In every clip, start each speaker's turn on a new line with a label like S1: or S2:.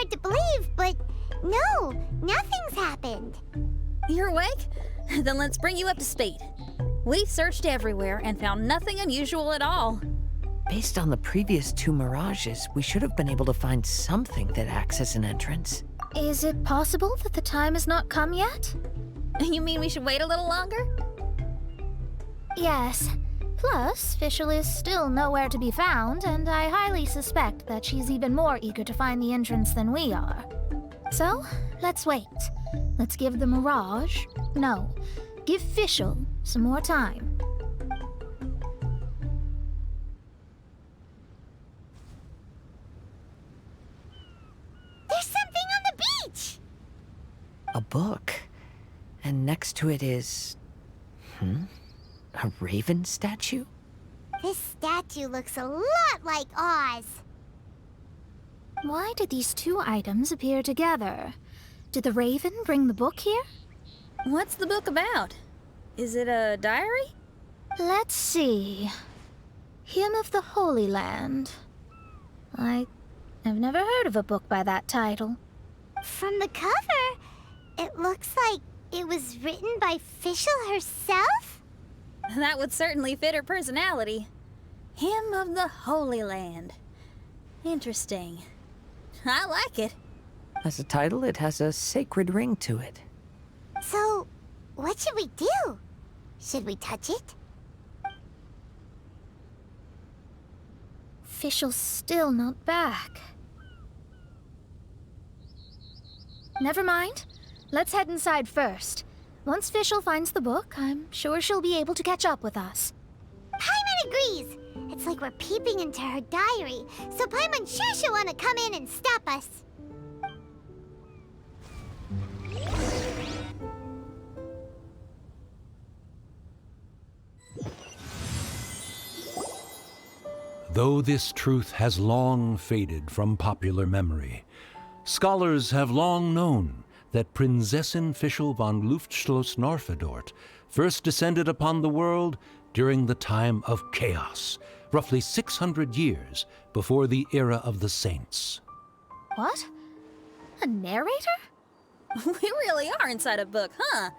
S1: hard to believe, but no, nothing's happened.
S2: You're awake? Then let's bring you up to speed. We've searched everywhere and found nothing unusual at all.
S3: Based on the previous 2 mirages, we should have been able to find something that acts as an entrance.
S4: Is it possible that the time has not come yet?
S2: You mean we should wait a little longer?
S4: Yes. Plus, Fischl is still nowhere to be found, and I highly suspect that she's even more eager to find the entrance than we are. So, let's wait. Let's give the Mirage... No, give Fischl some more time.
S1: There's something on the beach!
S3: A book. And next to it is... a raven statue?
S1: This statue looks a lot like Oz.
S4: Why did these 2 items appear together? Did the raven bring the book here?
S2: What's the book about? Is it a diary?
S4: Let's see. Hymn of the Holy Land. I've never heard of a book by that title.
S1: From the cover, it looks like it was written by Fischl herself?
S2: That would certainly fit her personality. Hymn of the Holy Land. Interesting. I like it.
S3: As a title, it has a sacred ring to it.
S1: So, what should we do? Should we touch it?
S4: Fischl's still not back. Never mind. Let's head inside first. Once Fischl finds the book, I'm sure she'll be able to catch up with us.
S1: Paimon agrees! It's like we're peeping into her diary, so Paimon's sure she'll want to come in and stop us.
S5: Though this truth has long faded from popular memory, scholars have long known that Prinzessin Fischl von Luftschloss-Norfedort first descended upon the world during the time of chaos, roughly 600 years before the era of the saints.
S4: What? A narrator?
S2: We really are inside a book, huh?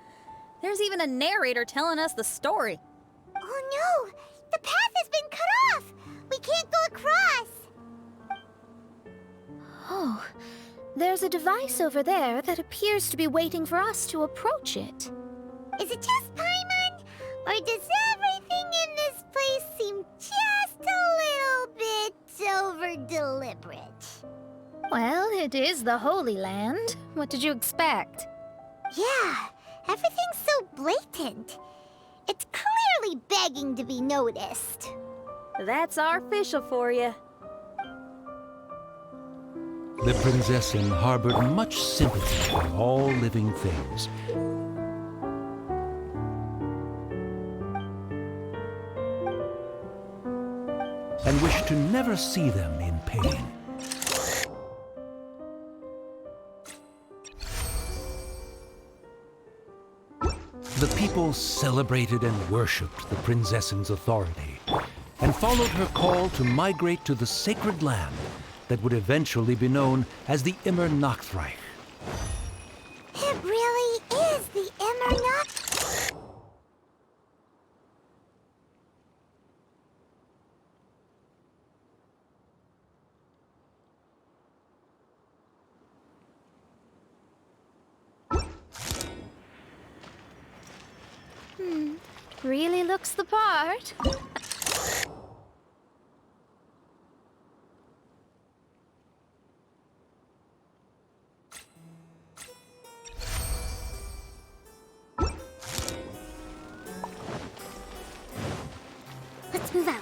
S2: There's even a narrator telling us the story.
S1: Oh no! The path has been cut off! We can't go across!
S4: Oh, there's a device over there that appears to be waiting for us to approach it.
S1: Is it just Paimon? Or does everything in this place seem just a little bit over-deliberate?
S4: Well, it is the Holy Land. What did you expect?
S1: Yeah, everything's so blatant. It's clearly begging to be noticed.
S2: That's our Fischl for you.
S5: The Prinzessin harbored much sympathy for all living things, and wished to never see them in pain. The people celebrated and worshipped the Prinzessin's authority, and followed her call to migrate to the sacred land that would eventually be known as the Immernachtreich.
S1: It really is the Immernacht.
S4: Really looks the part.
S1: Let's move out.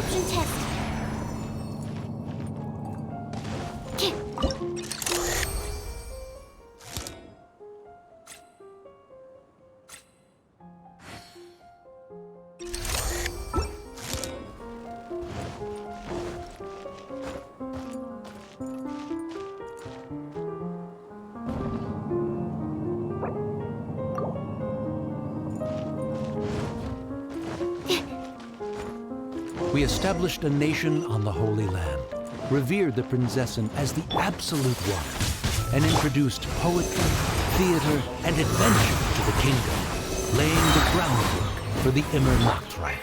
S1: perception test.
S5: We established a nation on the Holy Land, revered the Prinzessin as the absolute one, and introduced poetry, theater, and adventure to the kingdom, laying the groundwork for the Immernachtreich.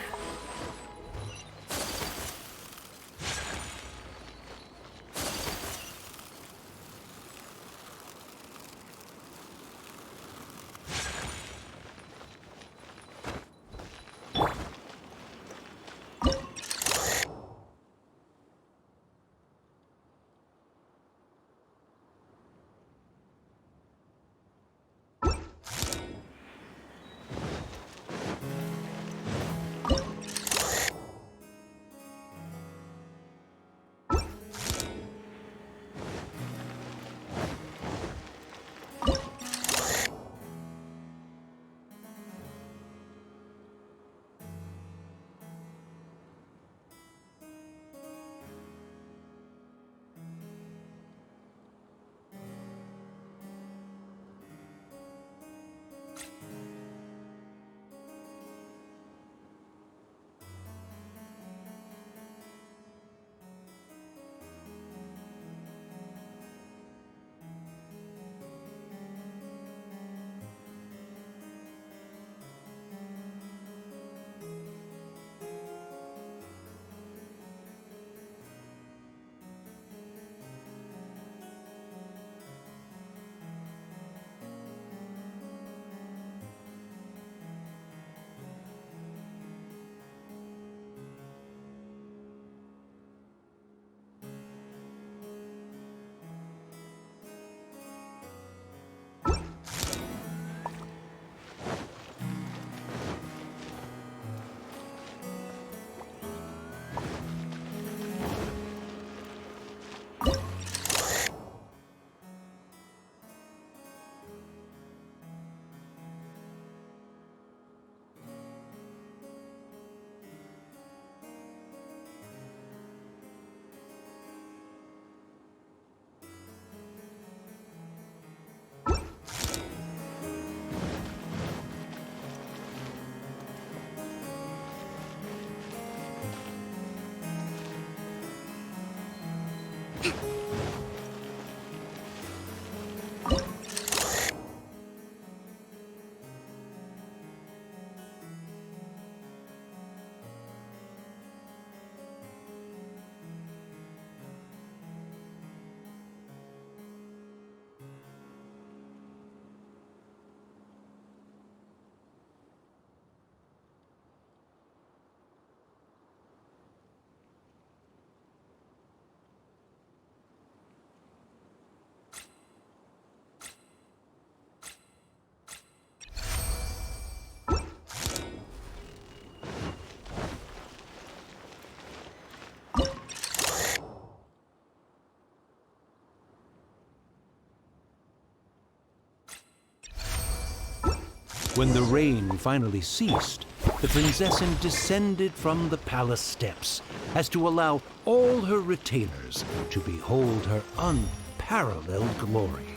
S5: When the rain finally ceased, the Prinzessin descended from the palace steps as to allow all her retainers to behold her unparalleled glory.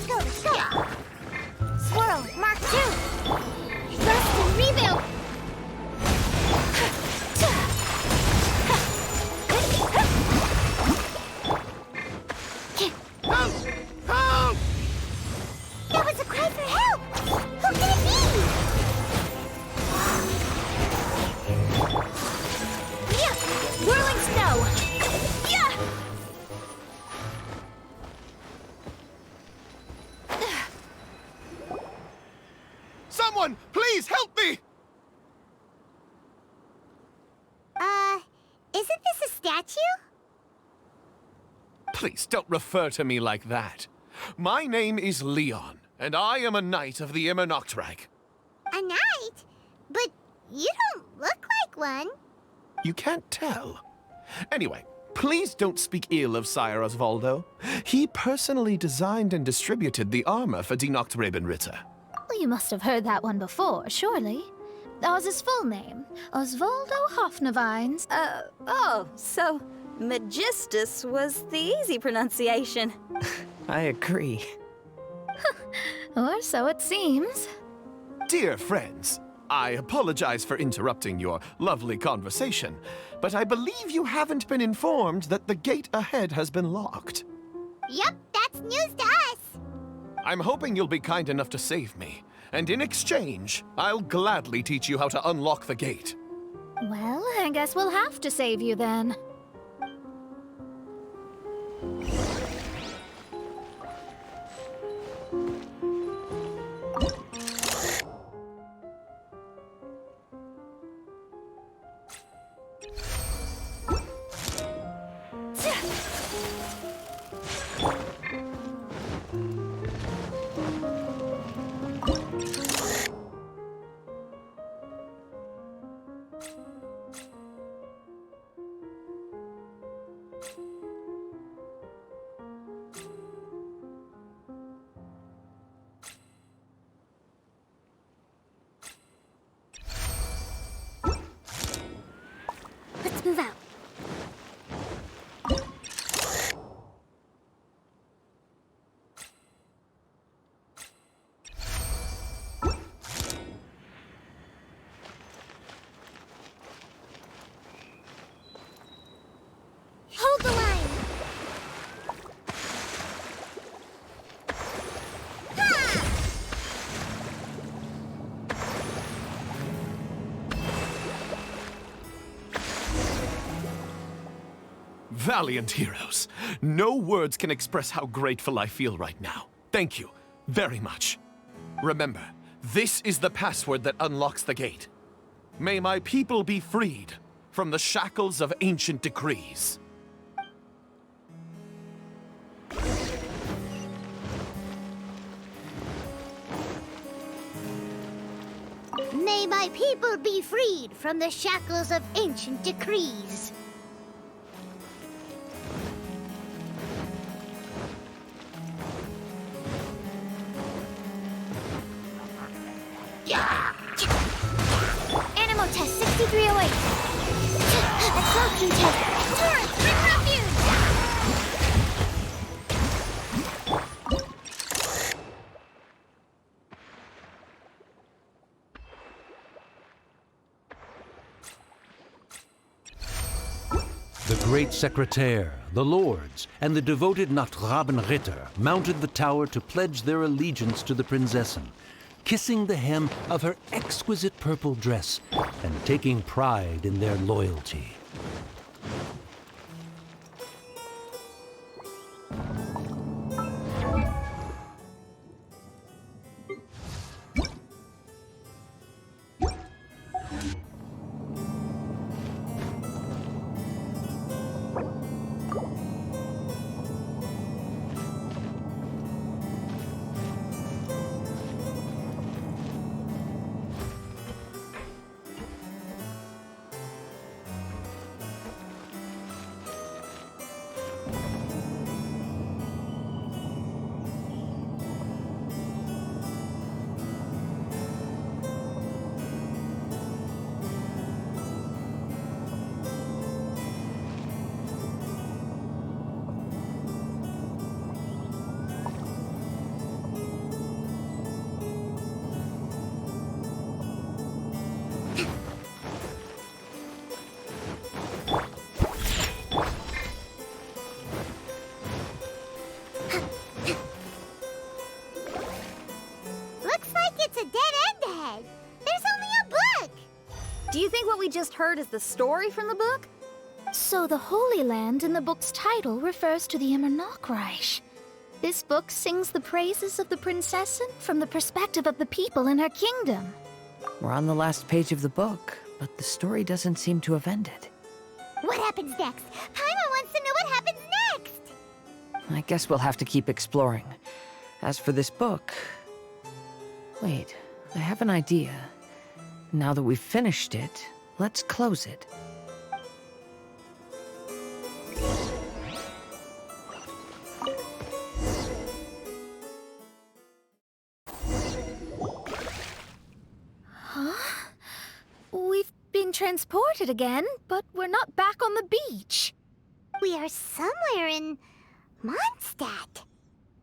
S1: Let's go! Swirl, Mark 2! Rest and rebuild!
S6: Help! Help!
S1: That was a cry for help! Who can it be? Yeah! Whirling snow! Yeah!
S6: Someone, please help me!
S1: Isn't this a statue
S6: Please don't refer to me like that. My name is Leon, and I am a knight of the Immernachtreich.
S1: A knight? But you don't look like one.
S6: You can't tell. Anyway, please don't speak ill of Sire Osvaldo. He personally designed and distributed the armor for Die Nachtrebenritter.
S4: Well, you must have heard that one before, surely. That was his full name, Osvaldo Hoffnevines.
S2: So Magistus was the easy pronunciation.
S3: I agree.
S4: Or so it seems.
S6: Dear friends, I apologize for interrupting your lovely conversation, but I believe you haven't been informed that the gate ahead has been locked.
S1: Yup, that's news to us.
S6: I'm hoping you'll be kind enough to save me, and in exchange, I'll gladly teach you how to unlock the gate.
S4: Well, I guess we'll have to save you then.
S1: Let's move out. Hold the line.
S6: Valiant heroes. No words can express how grateful I feel right now. Thank you very much. Remember, this is the password that unlocks the gate. May my people be freed from the shackles of ancient decrees.
S1: May my people be freed from the shackles of ancient decrees. Animal test 6308. Absorption test. Torrent, refuge.
S5: The great secretaire, the lords, and the devoted Nachtrebenritter mounted the tower to pledge their allegiance to the Prinzessin, kissing the hem of her exquisite purple dress and taking pride in their loyalty.
S1: Looks like it's a dead end ahead. There's only a book.
S2: Do you think what we just heard is the story from the book?
S4: So the Holy Land in the book's title refers to the Immernachtreich. This book sings the praises of the Prinzessin from the perspective of the people in her kingdom.
S3: We're on the last page of the book, but the story doesn't seem to have ended.
S1: What happens next? Paimon wants to know what happens next.
S3: I guess we'll have to keep exploring. As for this book... Wait, I have an idea. Now that we've finished it, let's close it.
S4: We've been transported again, but we're not back on the beach.
S1: We are somewhere in Mondstadt.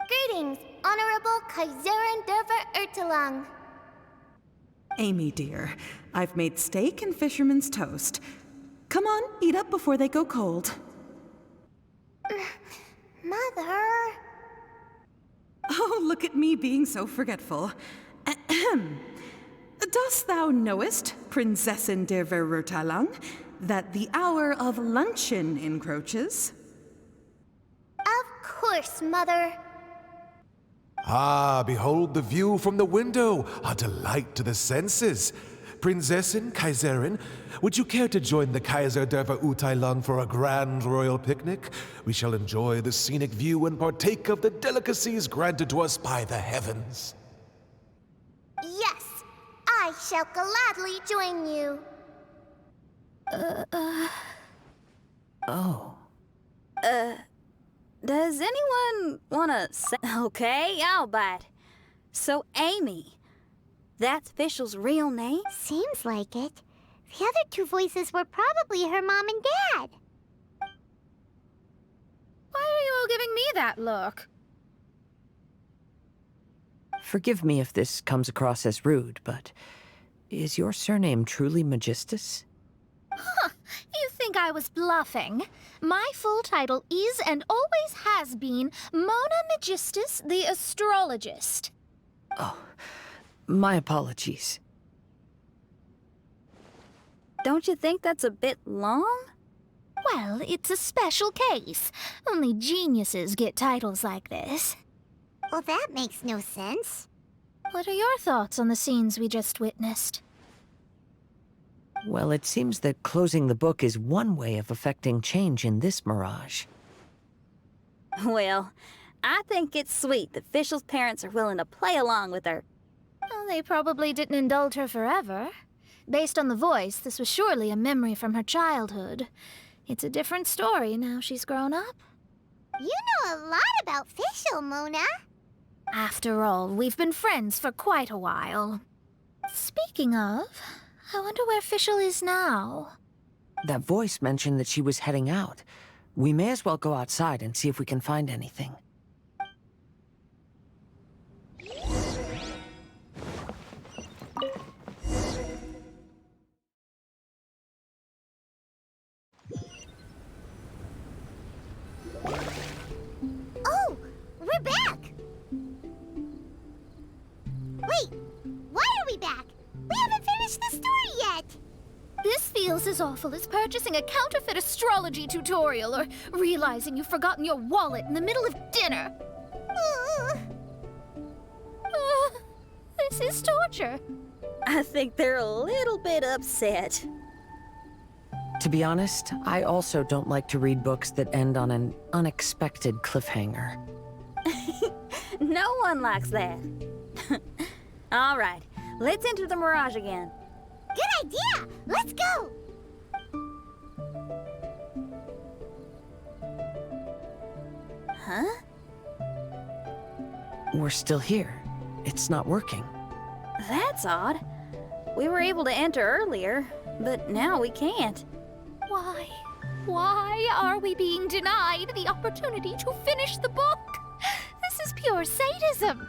S1: Greetings, Honorable Kaiserin Derver Ertelang.
S7: Amy, dear, I've made steak and fisherman's toast. Come on, eat up before they go cold.
S1: Mother...
S7: Oh, look at me being so forgetful. Ahem. Dost thou knowest, Prinzessin der Verurteilung, that the hour of luncheon encroaches?
S1: Of course, Mother.
S8: Ah, behold the view from the window, a delight to the senses. Prinzessin, Kaiserin, would you care to join the Kaiser der Verurteilung for a grand royal picnic? We shall enjoy the scenic view and partake of the delicacies granted to us by the heavens.
S1: Yes, I shall gladly join you.
S3: Oh.
S2: Does anyone wanna say... Okay, I'll bite. So, Amy, that's Fischl's real name?
S1: Seems like it. The other two voices were probably her mom and dad.
S4: Why are you all giving me that look?
S3: Forgive me if this comes across as rude, but is your surname truly Magistus?
S4: You think I was bluffing? My full title is and always has been Mona Magistus the Astrologist.
S3: Oh, my apologies.
S2: Don't you think that's a bit long?
S4: Well, it's a special case. Only geniuses get titles like this.
S1: Well, that makes no sense.
S4: What are your thoughts on the scenes we just witnessed?
S3: Well, it seems that closing the book is one way of affecting change in this mirage.
S2: Well, I think it's sweet that Fischl's parents are willing to play along with her.
S4: Well, they probably didn't indulge her forever. Based on the voice, this was surely a memory from her childhood. It's a different story now she's grown up.
S1: You know a lot about Fischl, Mona.
S4: After all, we've been friends for quite a while. Speaking of, I wonder where Fischl is now.
S3: That voice mentioned that she was heading out. We may as well go outside and see if we can find anything.
S1: Oh, we're back! Wait, why are we back? We haven't finished the story yet!
S4: This feels as awful as purchasing a counterfeit astrology tutorial or realizing you've forgotten your wallet in the middle of dinner. This is torture.
S2: I think they're a little bit upset.
S3: To be honest, I also don't like to read books that end on an unexpected cliffhanger.
S2: No one likes that. All right, let's enter the mirage again.
S1: Good idea! Let's go!
S2: Huh?
S3: We're still here. It's not working.
S2: That's odd. We were able to enter earlier, but now we can't.
S4: Why? Why are we being denied the opportunity to finish the book? This is pure sadism.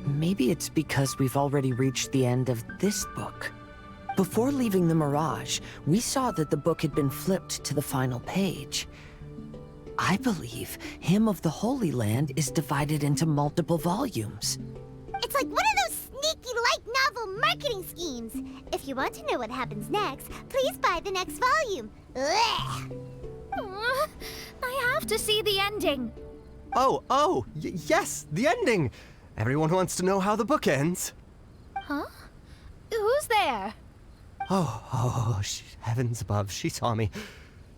S3: Maybe it's because we've already reached the end of this book. Before leaving the Mirage, we saw that the book had been flipped to the final page. I believe Hymn of the Holy Land is divided into multiple volumes.
S1: It's like one of those sneaky light novel marketing schemes. If you want to know what happens next, please buy the next volume. Ugh.
S4: I have to see the ending.
S9: Yes, the ending. Everyone wants to know how the book ends.
S4: Huh? Who's there?
S9: Heavens above, she saw me.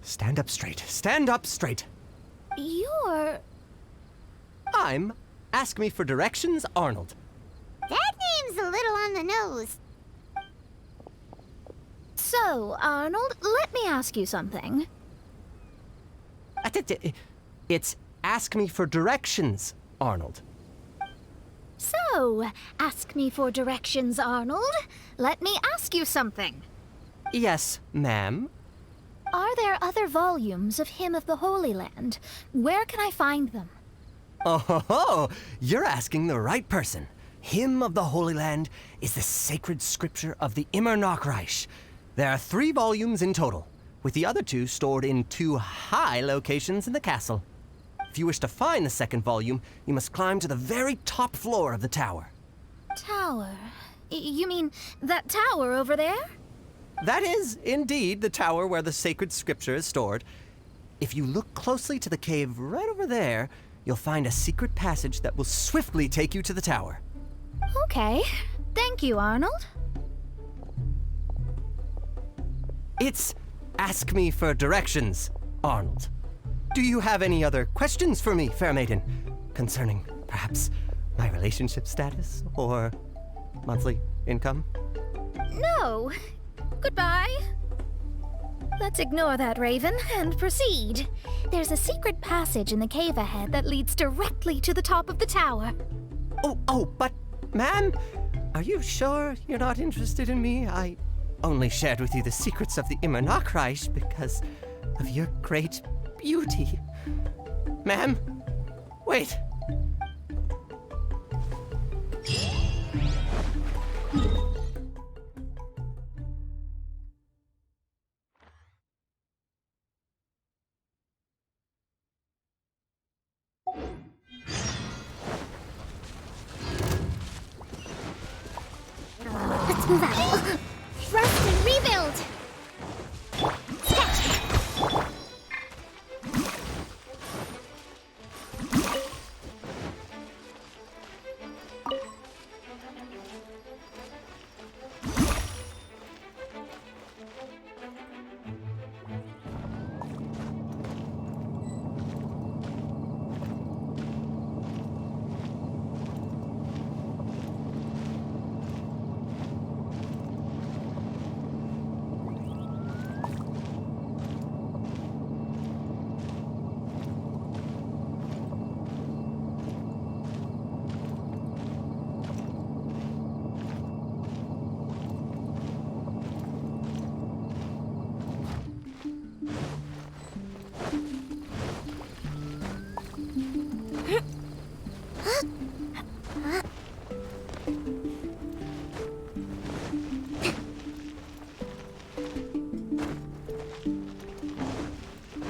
S9: Stand up straight, stand up straight.
S4: You're...
S9: I'm Ask Me for Directions, Arnold.
S1: That name's a little on the nose.
S4: So, Arnold, let me ask you something.
S9: It's Ask Me for Directions, Arnold.
S4: So, ask me for directions, Arnold. Let me ask you something.
S9: Yes, ma'am.
S4: Are there other volumes of Hymn of the Holy Land? Where can I find them?
S9: Oh, you're asking the right person. Hymn of the Holy Land is the sacred scripture of the Immernachtreich. There are 3 volumes in total, with the other 2 stored in 2 high locations in the castle. If you wish to find the second volume, you must climb to the very top floor of the tower.
S4: Tower? You mean that tower over there?
S9: That is, indeed, the tower where the sacred scripture is stored. If you look closely to the cave right over there, you'll find a secret passage that will swiftly take you to the tower.
S4: Okay. Thank you, Arnold.
S9: It's Ask Me for Directions, Arnold. Do you have any other questions for me, fair maiden? Concerning, perhaps, my relationship status or monthly income?
S4: No. Goodbye. Let's ignore that, Raven, and proceed. There's a secret passage in the cave ahead that leads directly to the top of the tower.
S9: But, ma'am, are you sure you're not interested in me? I only shared with you the secrets of the Immernachtreich because of your great beauty. Ma'am, wait.
S1: Let's move out. Rest and rebuild.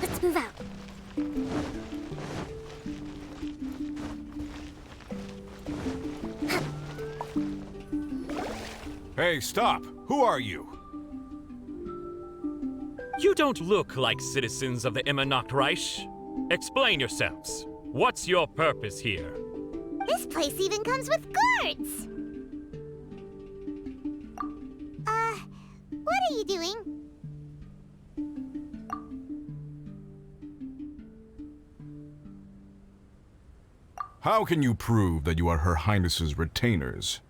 S1: Let's move out.
S10: Hey, stop! Who are you?
S11: You don't look like citizens of the Immernachtreich. Explain yourselves. What's your purpose here?
S1: This place even comes with guards! What are you doing?
S10: How can you prove that you are Her Highness's retainers?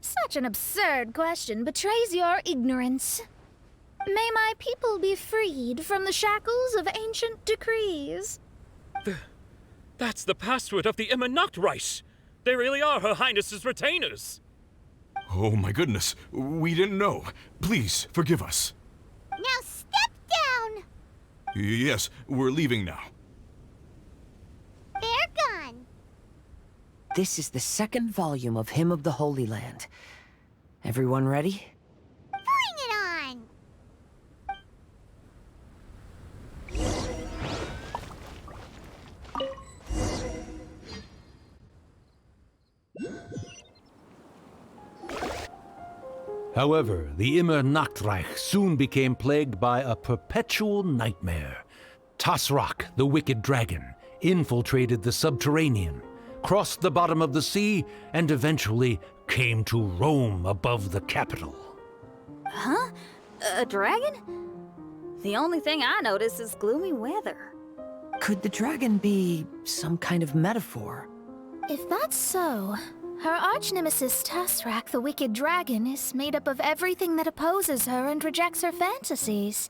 S4: Such an absurd question betrays your ignorance. May my people be freed from the shackles of ancient decrees.
S11: That's the password of the Immernachtreich. They really are Her Highness's retainers.
S10: Oh my goodness, we didn't know. Please, forgive us.
S1: Now step down!
S10: Yes, we're leaving now.
S1: They're gone.
S3: This is the second volume of Hymn of the Holy Land. Everyone ready?
S1: Bring it on!
S5: However, the Immernachtreich soon became plagued by a perpetual nightmare. Tasrak, the wicked dragon, infiltrated the subterranean, crossed the bottom of the sea, and eventually came to roam above the capital.
S2: Huh? A dragon? The only thing I notice is gloomy weather.
S3: Could the dragon be some kind of metaphor?
S4: If that's so, her arch-nemesis Tasrak, the wicked dragon, is made up of everything that opposes her and rejects her fantasies.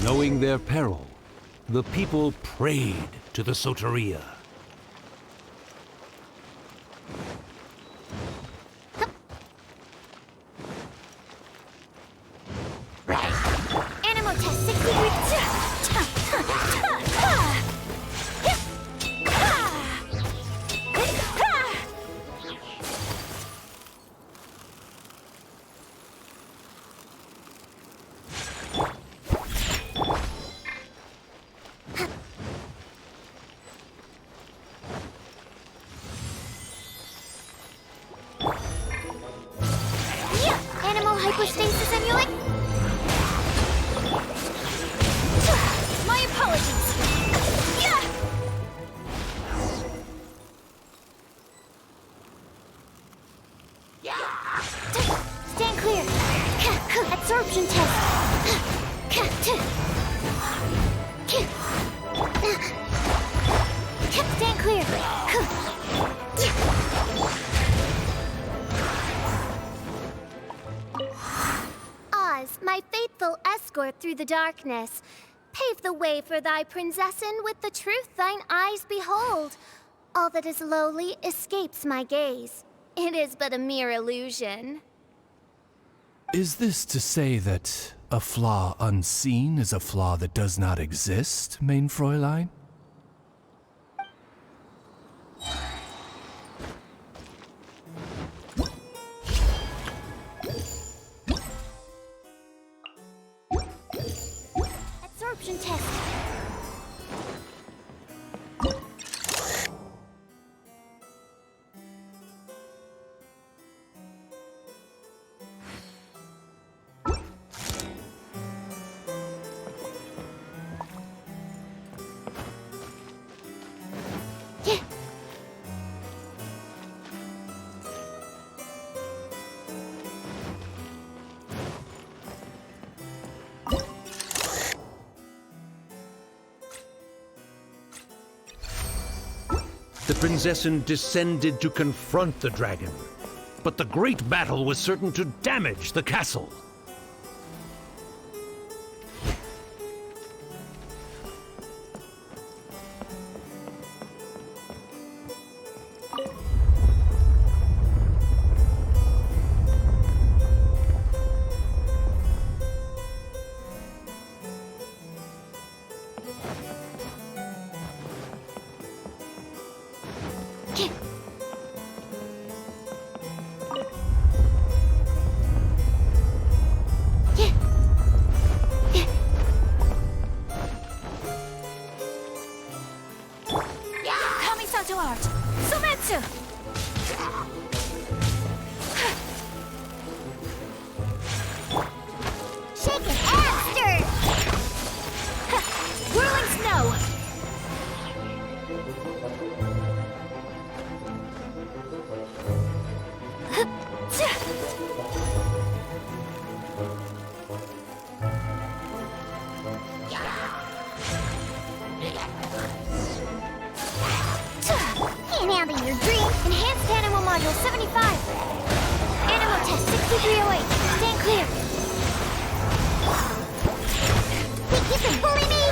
S5: Knowing their peril, the people prayed to the Soteria.
S1: Animal test 60 Animal hypostasis emulate. My apologies. Stand clear. Absorption test. Stand clear. Oz, my faithful escort through the darkness, pave the way for thy princessen with the truth thine eyes behold. All that is lowly escapes my gaze. It is but a mere illusion.
S12: Is this to say that a flaw unseen is a flaw that does not exist, mein Fräulein?
S1: Absorption test.
S5: The princessen descended to confront the dragon, but the great battle was certain to damage the castle.
S4: Kamisato art! Sometsu!
S1: Shake it and stir.
S4: Whirling snow!
S1: Enhancing your dream. Enhanced Animal Module 75. Animal Test 6308. Stand clear. Think you can bully me?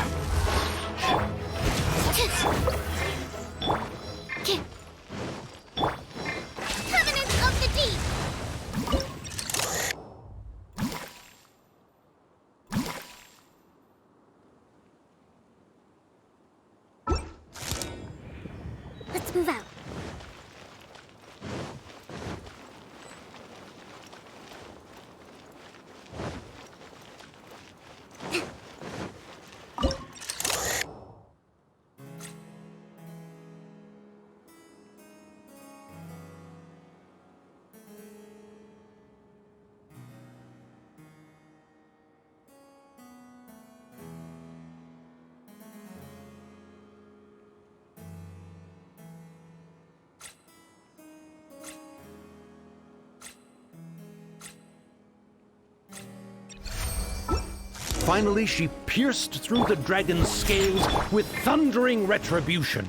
S5: Finally, she pierced through the dragon's scales with thundering retribution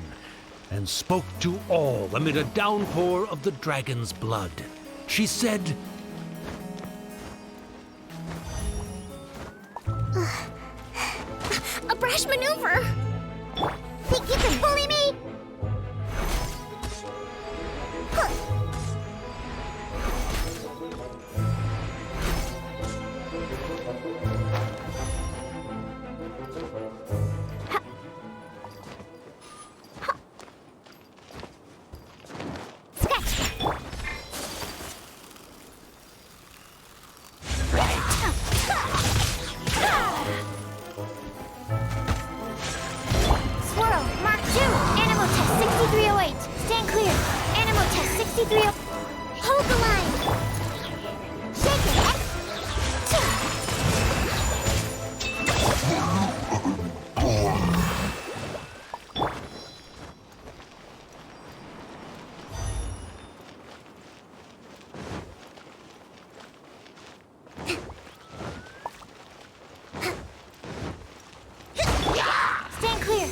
S5: and spoke to all amid a downpour of the dragon's blood. She said,
S1: A brash maneuver! Think you can bully me? Swirl, Mark 2, Animal Test 6308. Stand clear. Animal Test 6308. Hold the line. Shake it. Stand clear.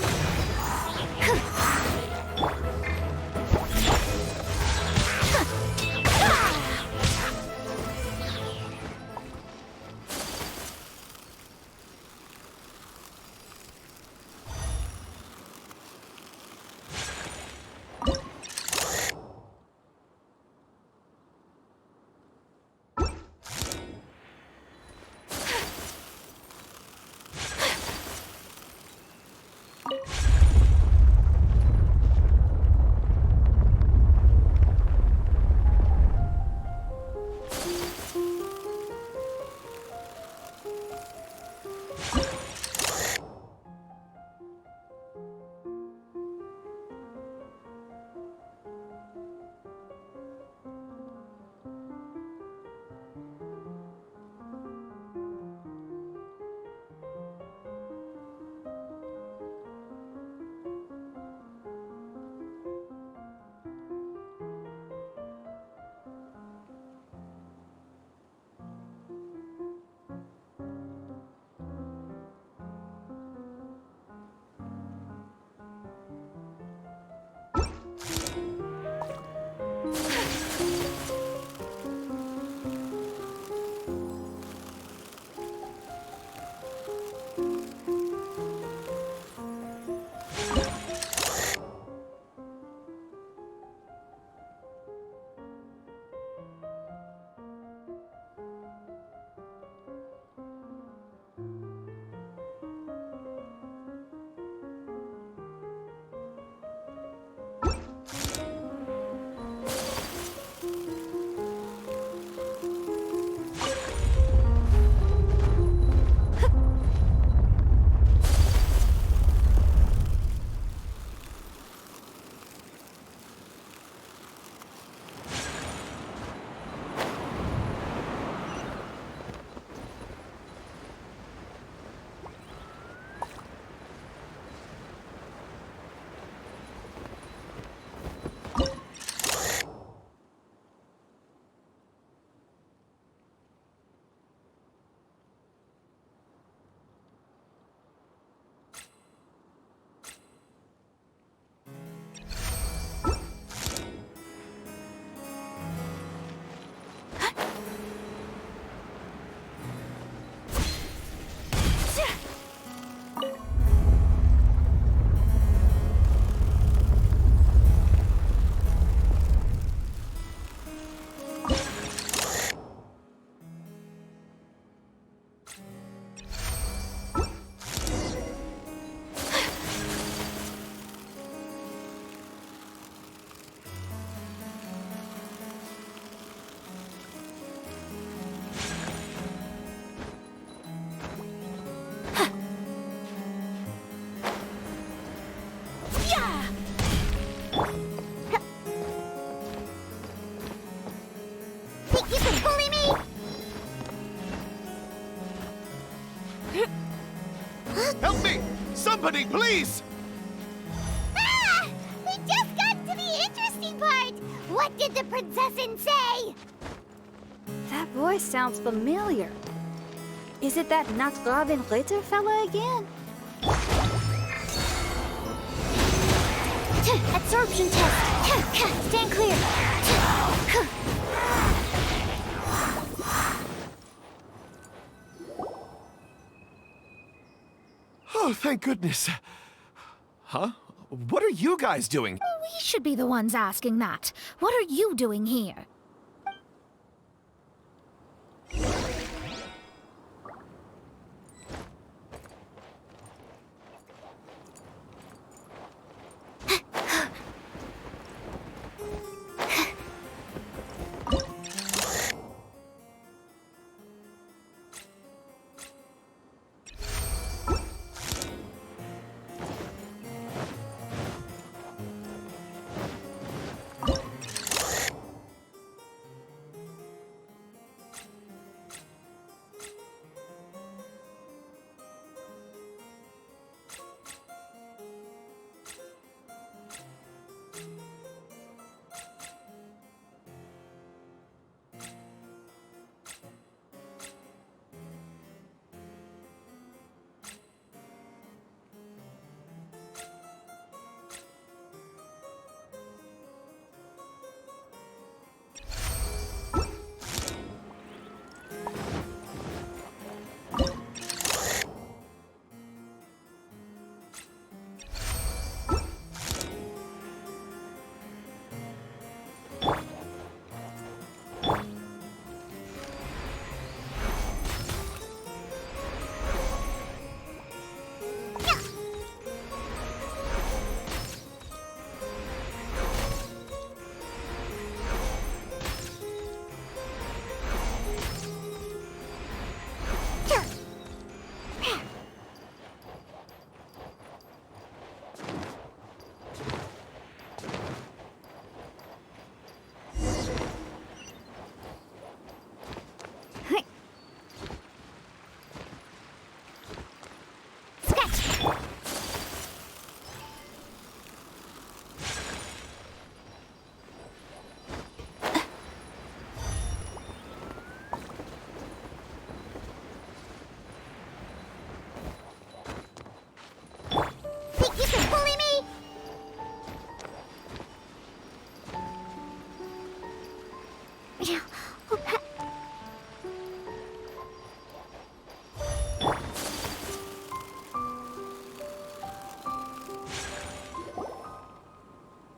S6: Help me! Somebody, please!
S1: Ah! We just got to the interesting part! What did the princessin say?
S2: That voice sounds familiar. Is it that Nachtgraben Ritter fella again?
S1: Absorption test. Stand clear.
S6: Oh, thank goodness. Huh? What are you guys doing?
S4: We should be the ones asking that. What are you doing here?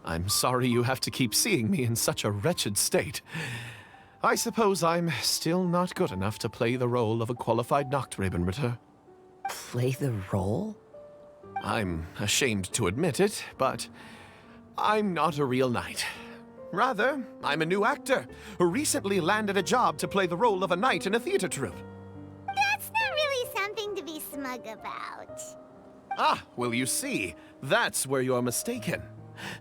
S6: I'm sorry you have to keep seeing me in such a wretched state. I suppose I'm still not good enough to play the role of a qualified Nachtrebenritter.
S3: Play the role?
S6: I'm ashamed to admit it, but I'm not a real knight. Rather, I'm a new actor who recently landed a job to play the role of a knight in a theater troupe.
S1: That's not really something to be smug about.
S6: Ah, well, you see, that's where you're mistaken.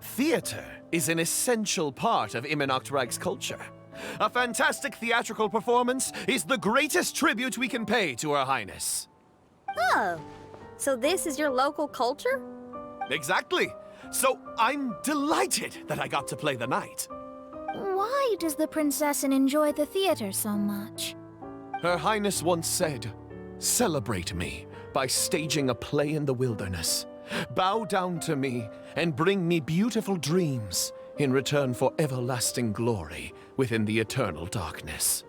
S6: Theater is an essential part of Immernachtreich's culture. A fantastic theatrical performance is the greatest tribute we can pay to Her Highness.
S2: Oh, so this is your local culture?
S6: Exactly. So I'm delighted that I got to play the knight.
S4: Why does the Prinzessin enjoy the theater so much?
S6: Her Highness once said, "Celebrate me by staging a play in the wilderness. Bow down to me and bring me beautiful dreams in return for everlasting glory within the eternal darkness."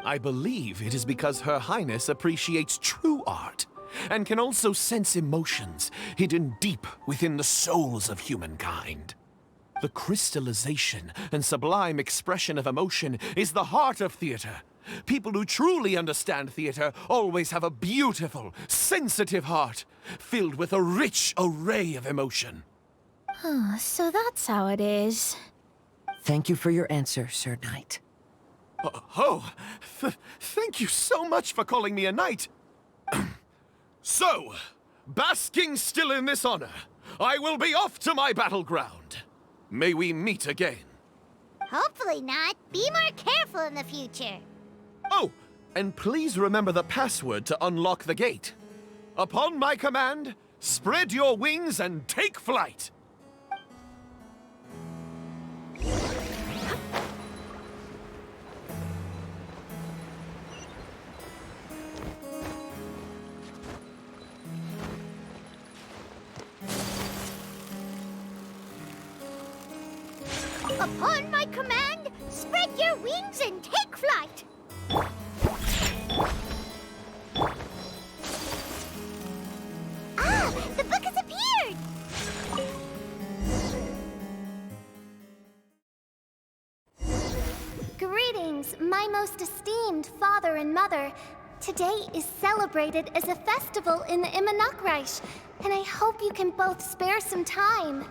S6: I believe it is because Her Highness appreciates true art and can also sense emotions hidden deep within the souls of humankind. The crystallization and sublime expression of emotion is the heart of theater. People who truly understand theater always have a beautiful, sensitive heart, filled with a rich array of emotion.
S4: So that's how it is.
S3: Thank you for your answer, Sir Knight.
S6: Thank you so much for calling me a knight. So, basking still in this honor, I will be off to my battleground. May we meet again.
S1: Hopefully not. Be more careful in the future.
S6: Oh, and please remember the password to unlock the gate. Upon my command, spread your wings and take flight.
S1: Upon my command, spread your wings and take flight! Ah, the book has appeared! Greetings, my most esteemed father and mother. Today is celebrated as a festival in the Immernachtreich, and I hope you can both spare some time.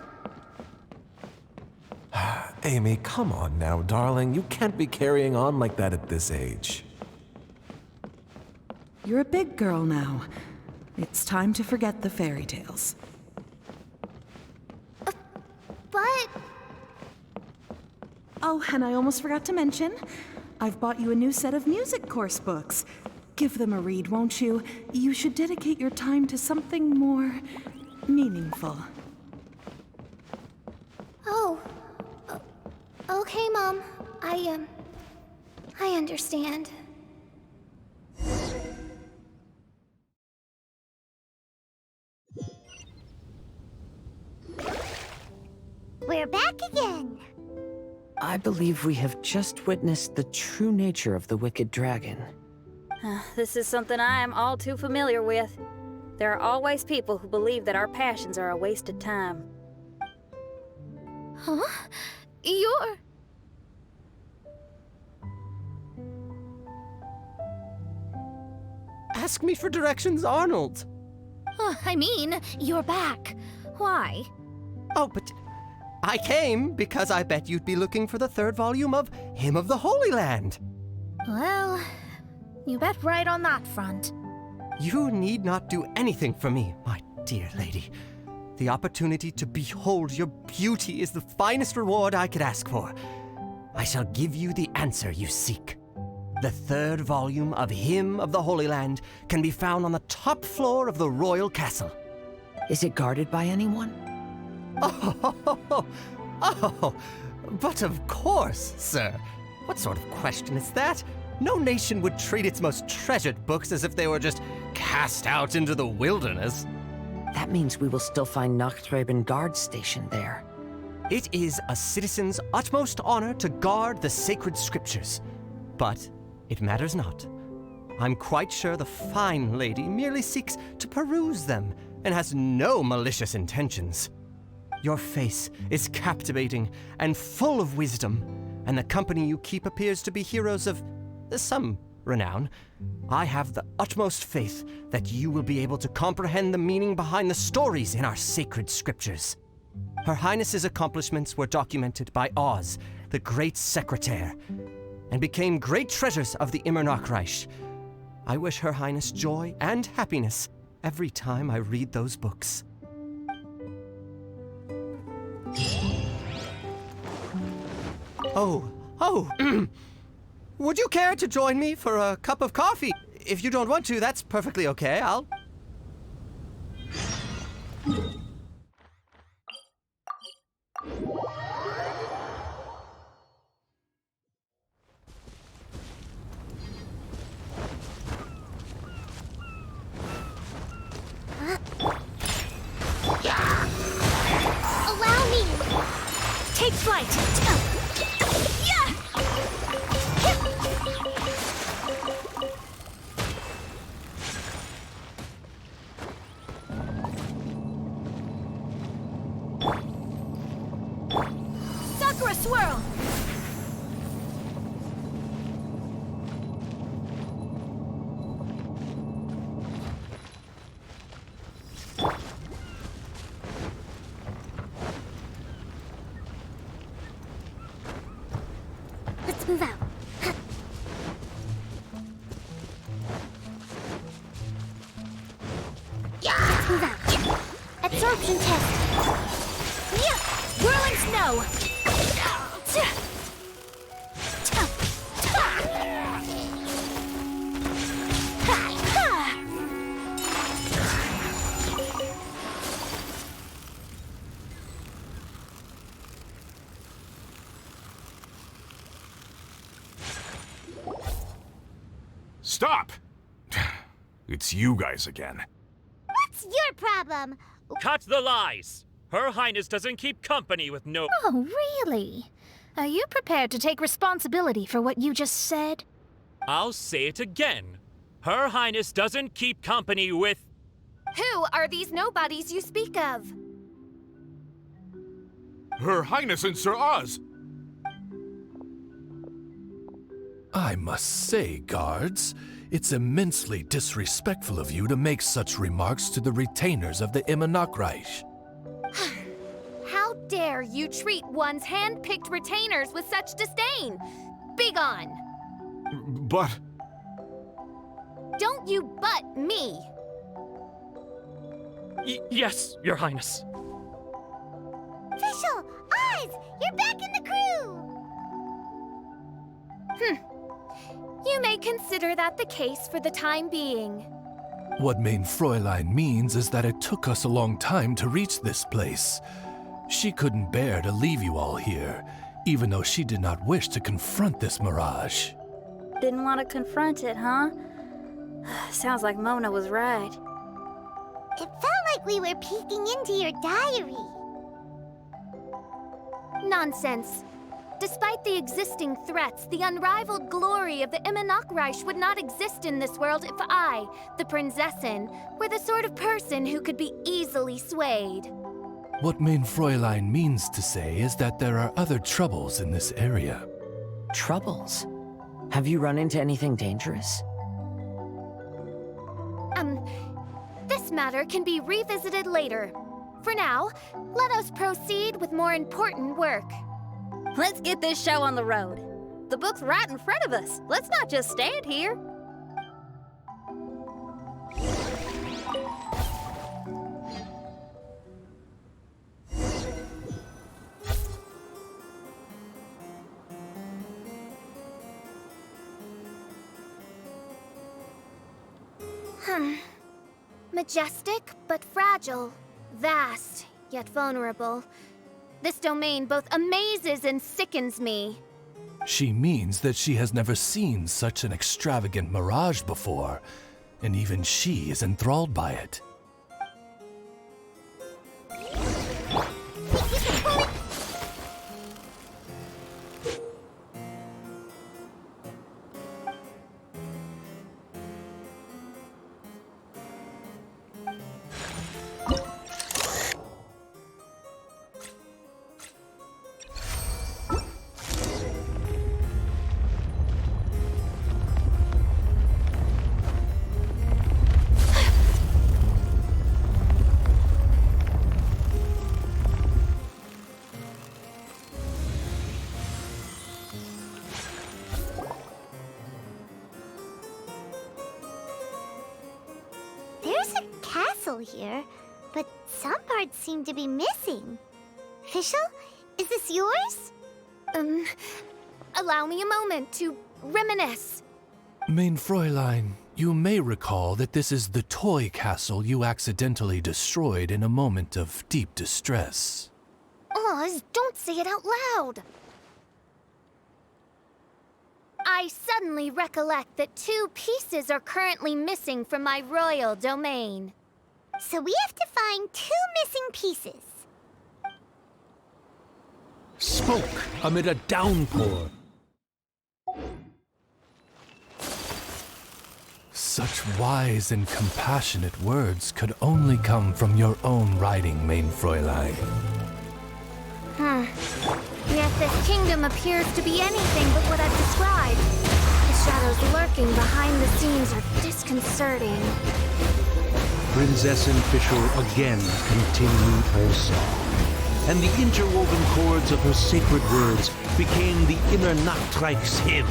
S8: Amy, come on now, darling. You can't be carrying on like that at this age.
S7: You're a big girl now. It's time to forget the fairy tales.
S1: But...
S7: Oh, and I almost forgot to mention, I've bought you a new set of music course books. Give them a read, won't you? You should dedicate your time to something more meaningful.
S1: Oh. Okay, Mom. I understand. We're back again.
S3: I believe we have just witnessed the true nature of the wicked dragon.
S2: This is something I am all too familiar with. There are always people who believe that our passions are a waste of time.
S4: Huh? You're...
S9: Ask me for directions, Arnold.
S4: I mean, you're back. Why?
S9: Oh, but I came because I bet you'd be looking for the third volume of Hymn of the Holy Land.
S4: Well, you bet right on that front.
S9: You need not do anything for me, my dear lady. The opportunity to behold your beauty is the finest reward I could ask for. I shall give you the answer you seek. The third volume of Hymn of the Holy Land can be found on the top floor of the royal castle.
S3: Is it guarded by anyone?
S9: Oh, but of course, sir. What sort of question is that? No nation would treat its most treasured books as if they were just cast out into the wilderness.
S3: That means we will still find Nachtreibin guard stationed there.
S9: It is a citizen's utmost honor to guard the sacred scriptures. But it matters not. I'm quite sure the fine lady merely seeks to peruse them and has no malicious intentions. Your face is captivating and full of wisdom, and the company you keep appears to be heroes of some renown. I have the utmost faith that you will be able to comprehend the meaning behind the stories in our sacred scriptures. Her Highness's accomplishments were documented by Oz, the great secretaire, and became great treasures of the Immernachtreich. I wish Her Highness joy and happiness every time I read those books. Oh, would you care to join me for a cup of coffee? If you don't want to, that's perfectly okay. I'll...
S1: Allow me!
S4: Take flight! Sakura swirl!
S1: Let's move out. Let's move out. Absorption test.
S4: Yeah! Whirling snow!
S10: Stop! It's you guys again.
S1: What's your problem?
S11: Cut the lies! Her Highness doesn't keep company with no...
S4: Oh, really? Are you prepared to take responsibility for what you just said?
S11: I'll say it again. Her Highness doesn't keep company with...
S1: Who are these nobodies you speak of?
S10: Her Highness and Sir Oz!
S12: I must say, guards, it's immensely disrespectful of you to make such remarks to the retainers of the Immernachtreich.
S1: How dare you treat one's hand-picked retainers with such disdain? Begone!
S10: But...
S1: Don't you butt me!
S11: Yes, Your Highness.
S1: Fischl! Oz! You're back in the crew! You may consider that the case for the time being.
S12: What Mein Fräulein means is that it took us a long time to reach this place. She couldn't bear to leave you all here, even though she did not wish to confront this mirage.
S2: Didn't want to confront it, huh? Sounds like Mona was right.
S1: It felt like we were peeking into your diary. Nonsense. Despite the existing threats, the unrivaled glory of the Immernachtreich would not exist in this world if I, the Prinzessin, were the sort of person who could be easily swayed.
S12: What Mein Fräulein means to say is that there are other troubles in this area.
S3: Troubles? Have you run into anything dangerous?
S1: This matter can be revisited later. For now, let us proceed with more important work.
S2: Let's get this show on the road. The book's right in front of us. Let's not just stand here.
S1: Majestic, but fragile. Vast, yet vulnerable. This domain both amazes and sickens me.
S12: She means that she has never seen such an extravagant mirage before, and even she is enthralled by it.
S1: There's a castle here, but some parts seem to be missing. Fischl, is this yours? Allow me a moment to reminisce.
S12: Mein Fräulein, you may recall that this is the toy castle you accidentally destroyed in a moment of deep distress.
S1: Oz, don't say it out loud. I suddenly recollect that 2 pieces are currently missing from my royal domain. So we have to find 2 missing pieces.
S5: Smoke amid a downpour.
S12: Such wise and compassionate words could only come from your own writing, Mein Fräulein.
S1: Yet this kingdom appears to be anything but what I've described. The shadows lurking behind the scenes are disconcerting.
S5: Prinzessin Fischl again continued her song, and the interwoven chords of her sacred words became the Immernachtreich's hymn.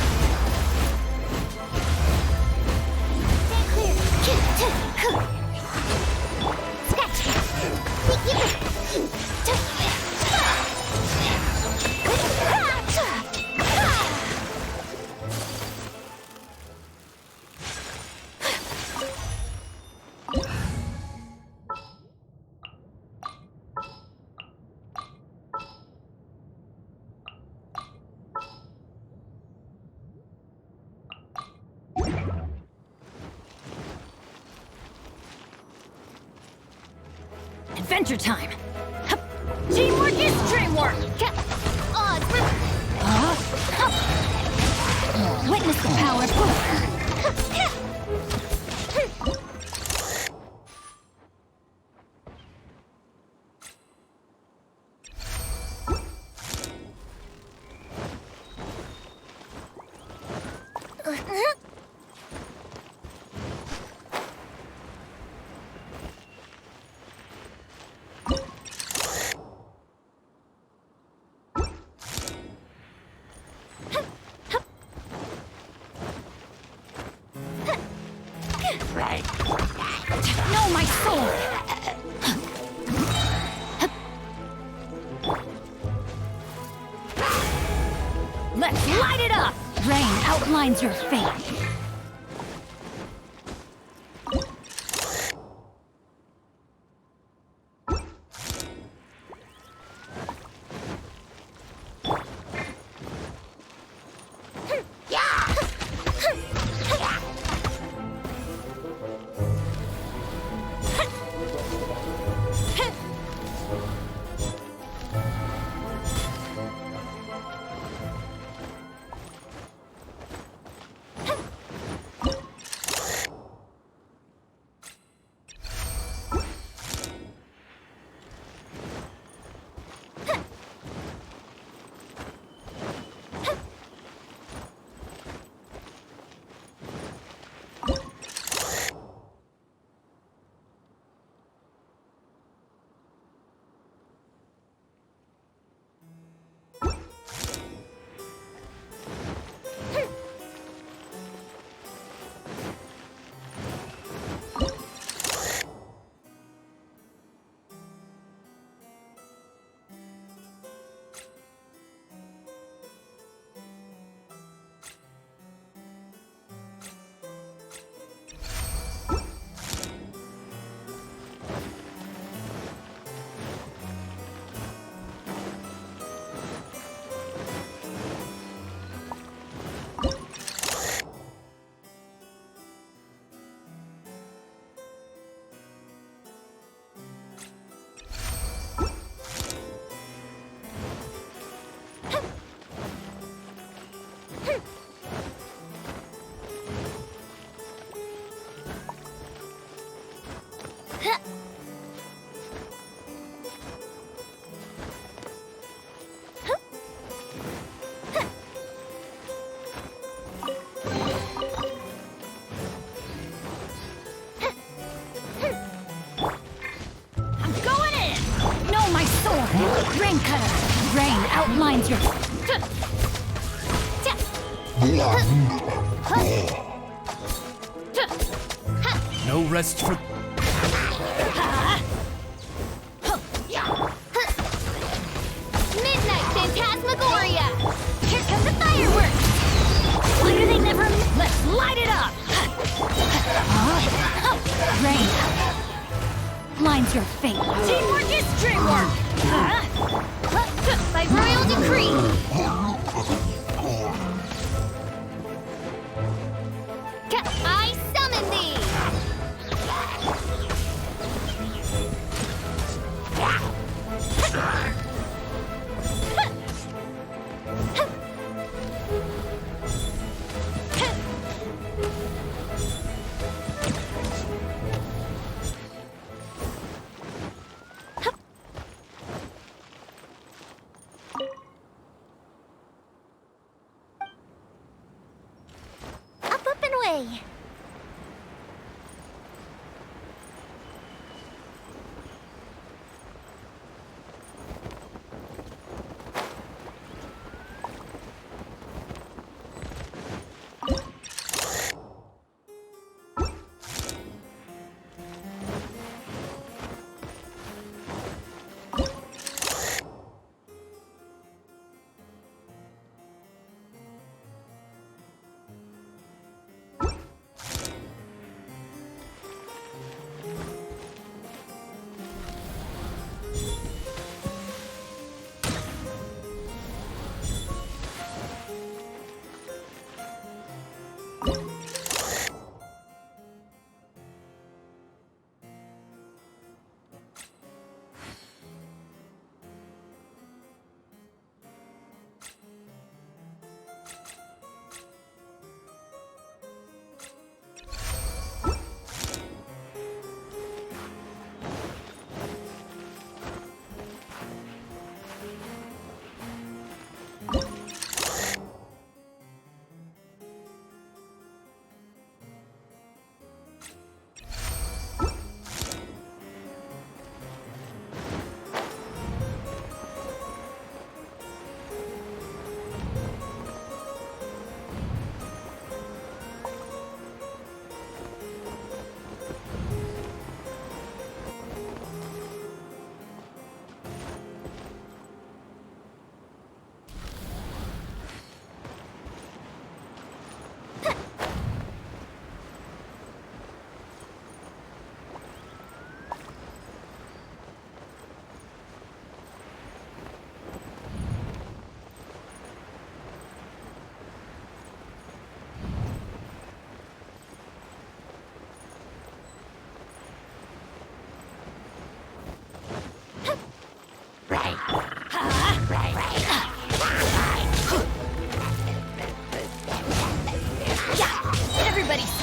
S2: Adventure time! Hup. Teamwork is dreamwork!
S1: Oz,
S2: Witness the power of hope. No, my sword! Let's light it up! Rain outlines your fate. Rain cutter! Rain outlines your...
S12: No rest for...
S1: Midnight Phantasmagoria! Here come the fireworks!
S2: Why do they never... Let's light it up! Rain lines your fate. Teamwork is dreamwork!
S1: By royal decree! I summon thee!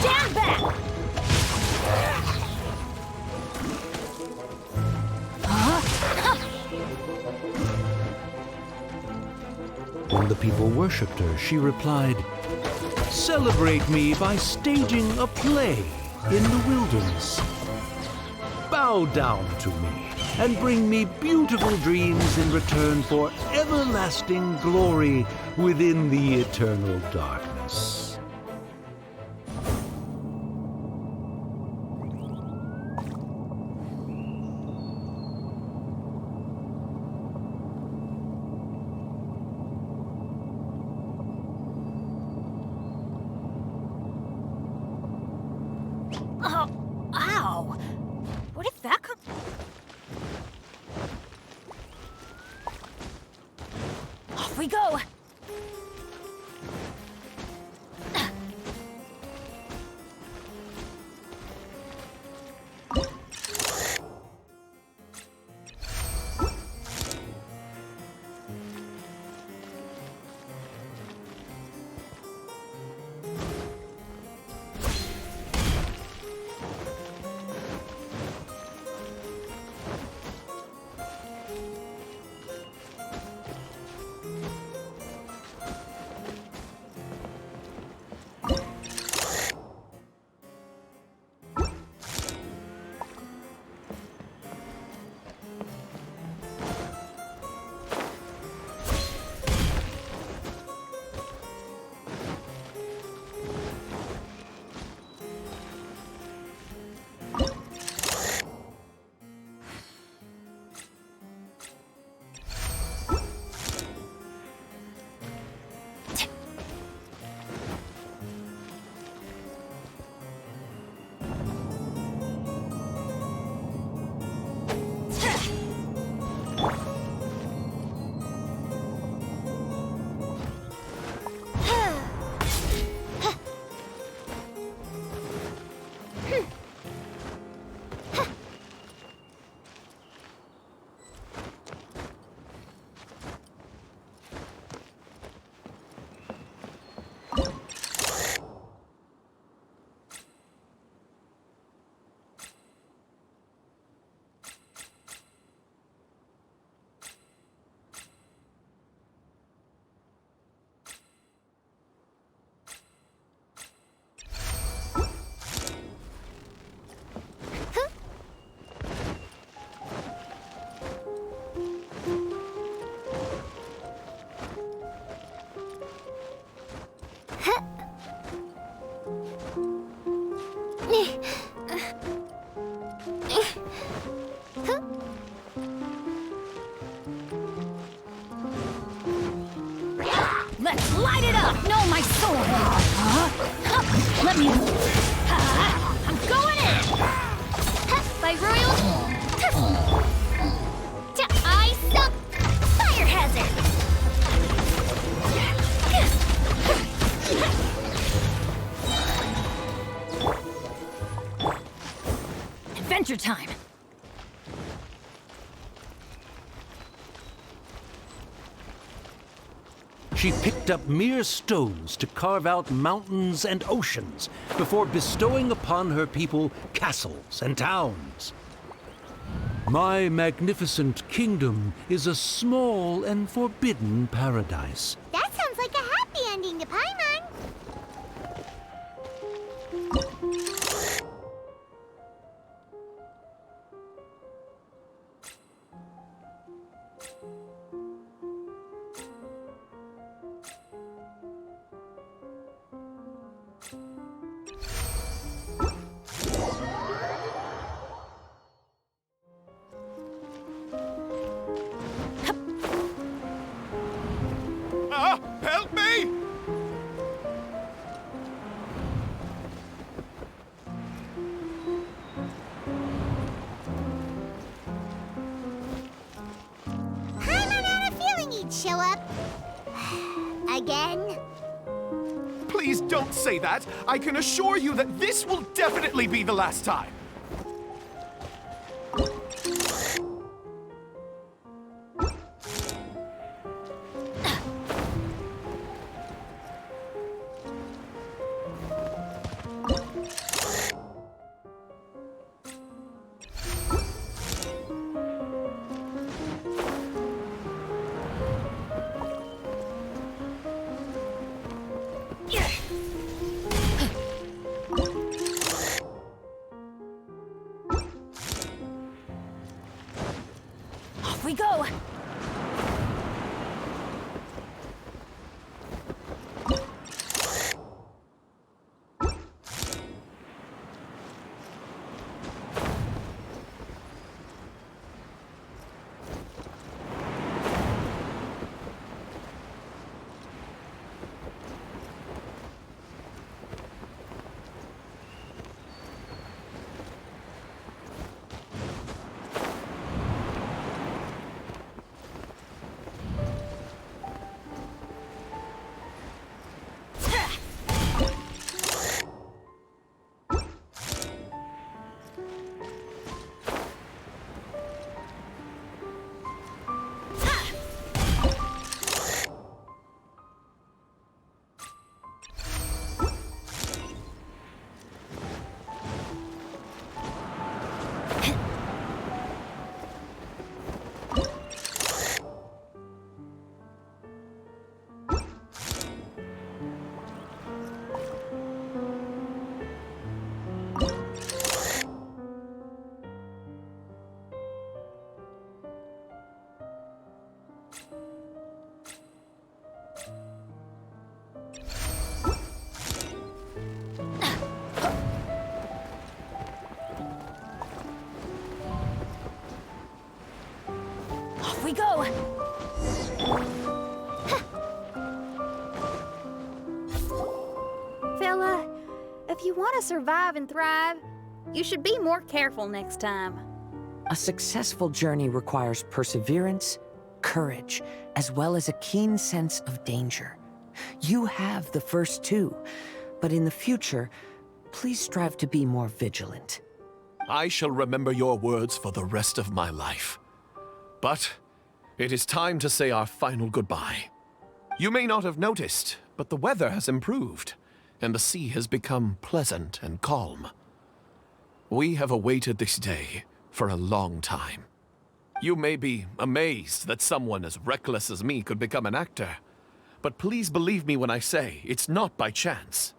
S2: Stand back!
S5: When the people worshipped her, she replied, "Celebrate me by staging a play in the wilderness. Bow down to me and bring me beautiful dreams in return for everlasting glory within the eternal darkness."
S2: Oh, ow! Where did that come? Off we go! Let's light it up! No, my sword! Let me... I'm going in!
S1: By royal... To ice up fire hazard!
S2: Adventure time!
S5: She picked up mere stones to carve out mountains and oceans before bestowing upon her people castles and towns. My magnificent kingdom is a small and forbidden paradise.
S1: That sounds like a happy ending to Paimon.
S6: Help me!
S1: Paimon had a feeling he'd show up. Again?
S6: Please don't say that. I can assure you that this will definitely be the last time.
S2: we go! We go! Fella, if you want to survive and thrive, you should be more careful next time.
S3: A successful journey requires perseverance, courage, as well as a keen sense of danger. You have the first two, but in the future, please strive to be more vigilant.
S6: I shall remember your words for the rest of my life. But it is time to say our final goodbye. You may not have noticed, but the weather has improved, and the sea has become pleasant and calm. We have awaited this day for a long time. You may be amazed that someone as reckless as me could become an actor, but please believe me when I say it's not by chance.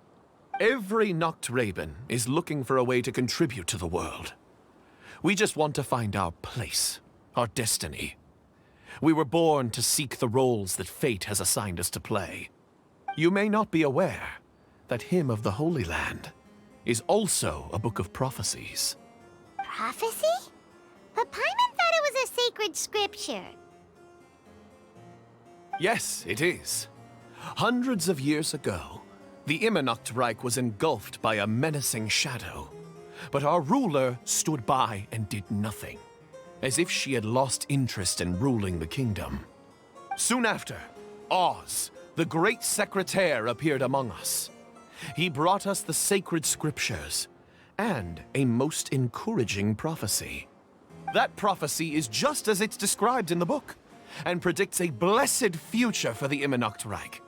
S6: Every Nachtraben is looking for a way to contribute to the world. We just want to find our place, our destiny. We were born to seek the roles that fate has assigned us to play. You may not be aware that Hymn of the Holy Land is also a book of prophecies.
S1: Prophecy? But Paimon thought it was a sacred scripture.
S6: Yes, it is. Hundreds of years ago, the Immernachtreich was engulfed by a menacing shadow. But our ruler stood by and did nothing, as if she had lost interest in ruling the kingdom. Soon after, Oz, the great secretaire, appeared among us. He brought us the sacred scriptures and a most encouraging prophecy. That prophecy is just as it's described in the book, and predicts a blessed future for the Immernachtreich.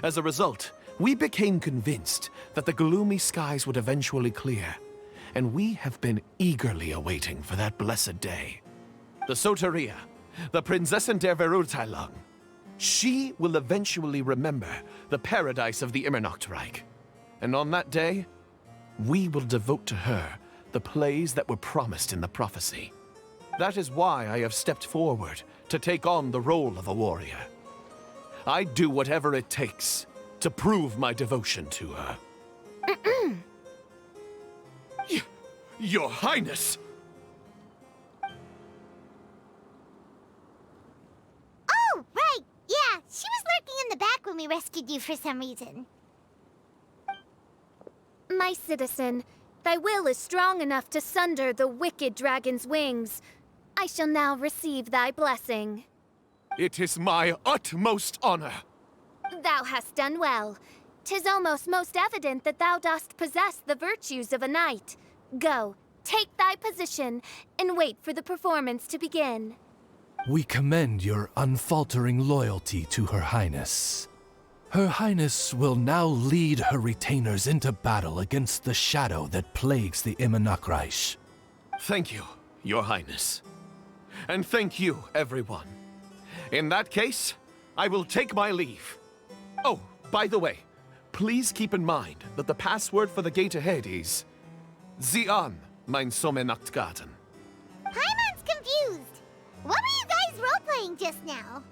S6: As a result, we became convinced that the gloomy skies would eventually clear, and we have been eagerly awaiting for that blessed day. The Soteria, the Prinzessin der Verurteilung, she will eventually remember the paradise of the Immernachtreich. And on that day, we will devote to her the plays that were promised in the prophecy. That is why I have stepped forward to take on the role of a warrior. I'd do whatever it takes to prove my devotion to her. Your Highness!
S1: Oh, right! Yeah, she was lurking in the back when we rescued you for some reason. My citizen, thy will is strong enough to sunder the wicked dragon's wings. I shall now receive thy blessing.
S6: It is my utmost honor.
S1: Thou hast done well. 'Tis almost most evident that thou dost possess the virtues of a knight. Go, take thy position, and wait for the performance to begin.
S12: We commend your unfaltering loyalty to Her Highness. Her Highness will now lead her retainers into battle against the shadow that plagues the Immernachtreich.
S6: Thank you, Your Highness. And thank you, everyone. In that case, I will take my leave. Oh, by the way, please keep in mind that the password for the gate ahead is Zian, mein Sommernachtgarten.
S1: Paimon's confused. What were you guys playing just now?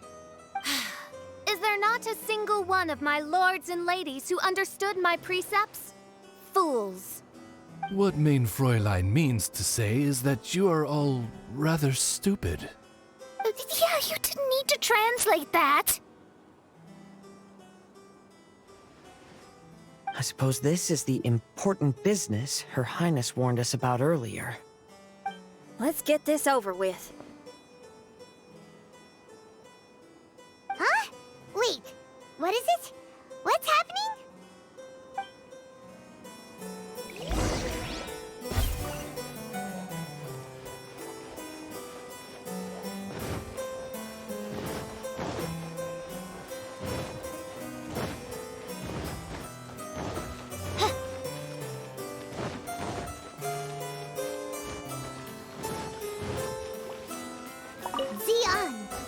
S1: Is there not a single one of my lords and ladies who understood my precepts? Fools.
S12: What Main Fräulein means to say is that you are all rather stupid.
S4: Yeah, you didn't need to translate that.
S3: I suppose this is the important business Her Highness warned us about earlier.
S2: Let's get this over with.
S1: Huh? Wait, what is it? What's happening?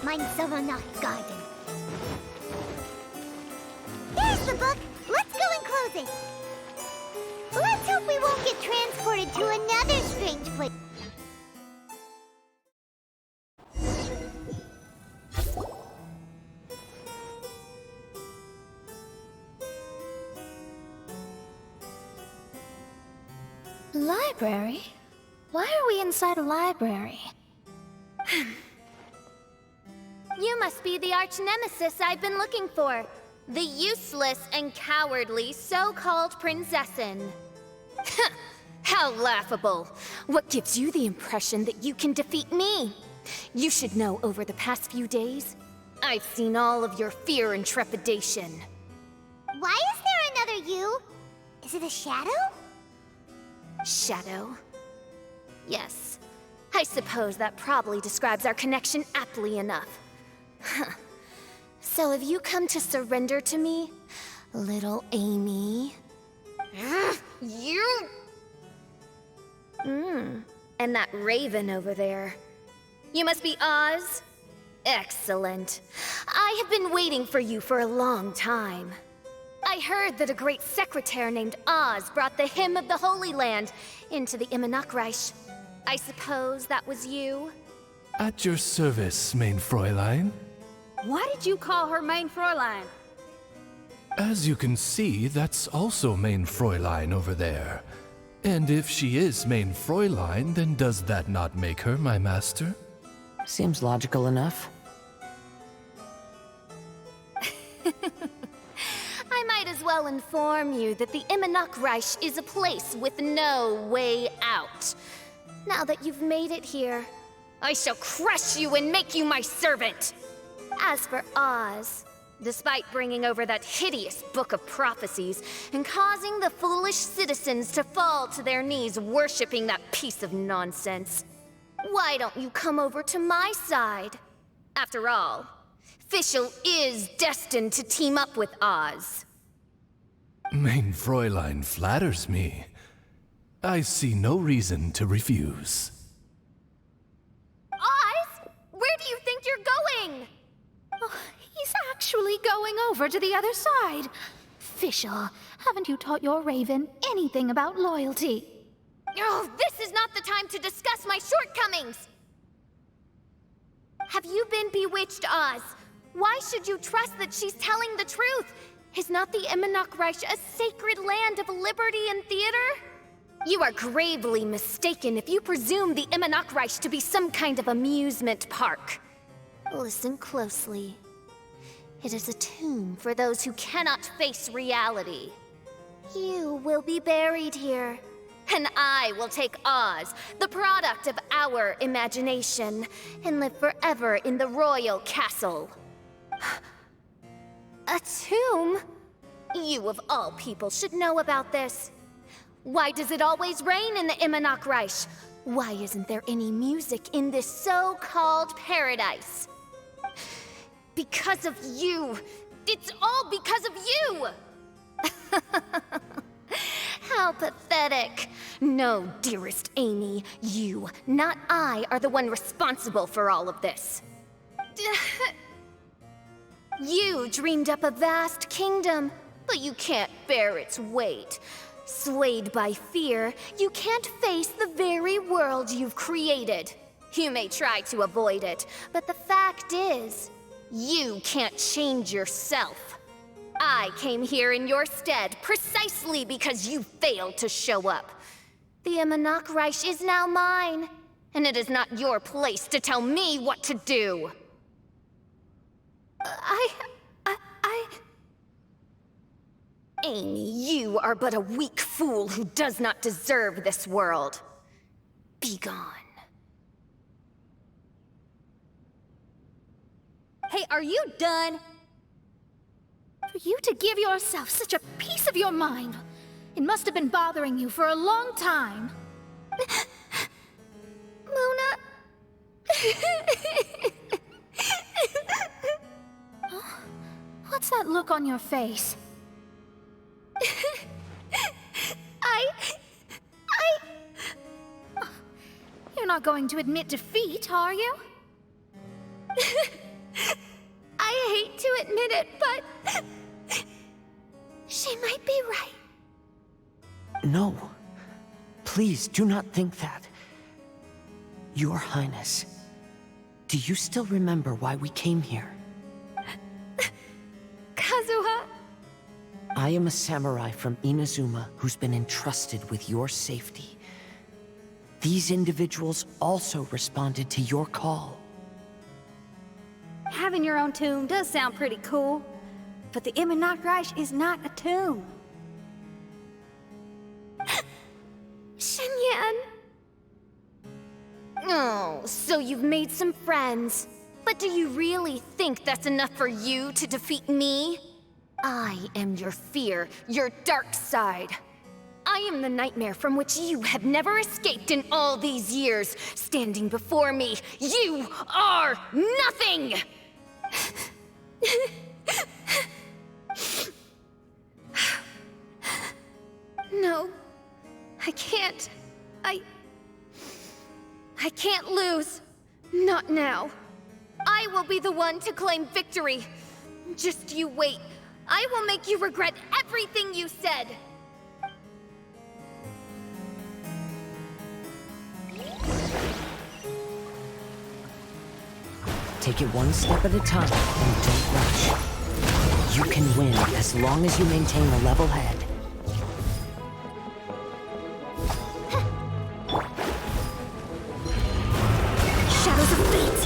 S1: Mein Sommernachtgarten. There's the book. Let's go and close it. Let's hope we won't get transported to another strange place.
S4: Library? Why are we inside a library?
S1: You must be the arch-nemesis I've been looking for. The useless and cowardly so-called Prinzessin. How laughable. What gives you the impression that you can defeat me? You should know over the past few days, I've seen all of your fear and trepidation. Why is there another you? Is it a shadow? Shadow? Yes. I suppose that probably describes our connection aptly enough. So have you come to surrender to me, little Amy? You? And that raven over there. You must be Oz? Excellent. I have been waiting for you for a long time. I heard that a great secretary named Oz brought the Hymn of the Holy Land into the Immernachtreich. I suppose that was you?
S12: At your service, Main Fräulein.
S2: Why did you call her Main Fräulein?
S12: As you can see, that's also Main Fräulein over there. And if she is Main Fräulein, then does that not make her my master?
S3: Seems logical enough.
S1: I might as well inform you that the Immernachtreich is a place with no way out. Now that you've made it here, I shall crush you and make you my servant! As for Oz, despite bringing over that hideous book of prophecies and causing the foolish citizens to fall to their knees worshipping that piece of nonsense, why don't you come over to my side? After all, Fischl is destined to team up with Oz.
S12: Main Fräulein flatters me. I see no reason to refuse.
S1: Oz? Where do you think you're going?
S4: Oh, he's actually going over to the other side. Fischl, haven't you taught your raven anything about loyalty?
S1: Oh, this is not the time to discuss my shortcomings! Have you been bewitched, Oz? Why should you trust that she's telling the truth? Is not the Immernachtreich a sacred land of liberty and theater? You are gravely mistaken if you presume the Immernachtreich to be some kind of amusement park. Listen closely. It is a tomb for those who cannot face reality. You will be buried here, and I will take Oz, the product of our imagination, and live forever in the royal castle. A tomb? You of all people should know about this. Why does it always rain in the Immernachtreich? Why isn't there any music in this so-called paradise? Because of you! It's all because of you! How pathetic. No, dearest Amy, you, not I, are the one responsible for all of this. You dreamed up a vast kingdom, but you can't bear its weight. Swayed by fear, you can't face the very world you've created. You may try to avoid it, but the fact is, you can't change yourself. I came here in your stead precisely because you failed to show up. The Immernachtreich is now mine, and it is not your place to tell me what to do. Amy, you are but a weak fool who does not deserve this world. Be gone.
S2: Hey, are you done?
S4: For you to give yourself such a piece of your mind, it must have been bothering you for a long time.
S1: Mona.
S4: What's that look on your face? You're not going to admit defeat, are you?
S1: I hate to admit it, but she might be right.
S3: No. Please, do not think that. Your Highness, do you still remember why we came here?
S1: Kazuha.
S3: I am a samurai from Inazuma who's been entrusted with your safety. These individuals also responded to your call.
S2: Having your own tomb does sound pretty cool, but the Immernachtreich is not a tomb.
S1: Shenyan. Oh, so you've made some friends. But do you really think that's enough for you to defeat me? I am your fear, your dark side. I am the nightmare from which you have never escaped in all these years. Standing before me, you are nothing! No, I can't. I can't lose. Not now. I will be the one to claim victory. Just you wait. I will make you regret everything you said.
S3: Take it one step at a time and don't rush. You can win as long as you maintain a level head.
S1: Shadows of fate!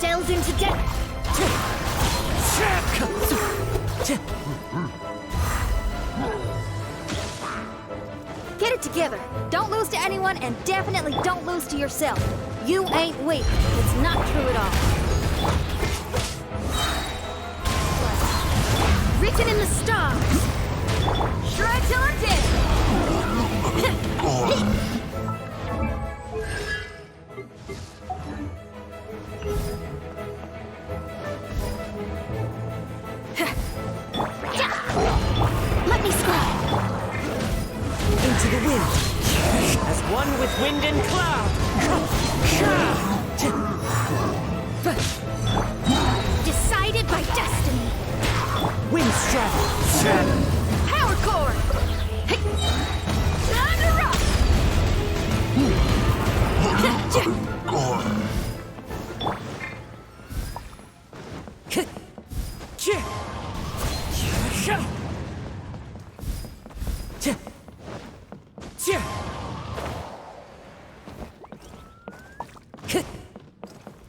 S1: Delves into death!
S2: Get it together. Don't lose to anyone, and definitely don't lose to yourself. You ain't weak. It's not true at all.
S1: Written in the stars!
S2: Shred till I'm dead!
S1: Let me scry!
S3: Into the wind, as one with wind and cloud.
S1: Decided by destiny!
S3: Wind strike.
S1: Power core! Time to rock!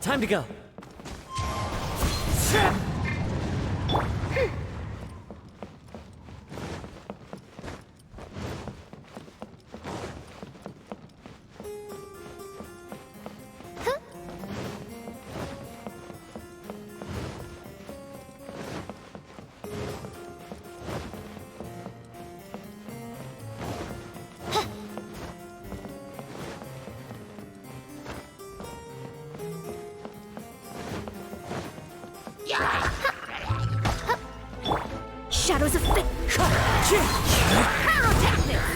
S3: Time to go.
S1: Shadows of fate! Pyrotechnics!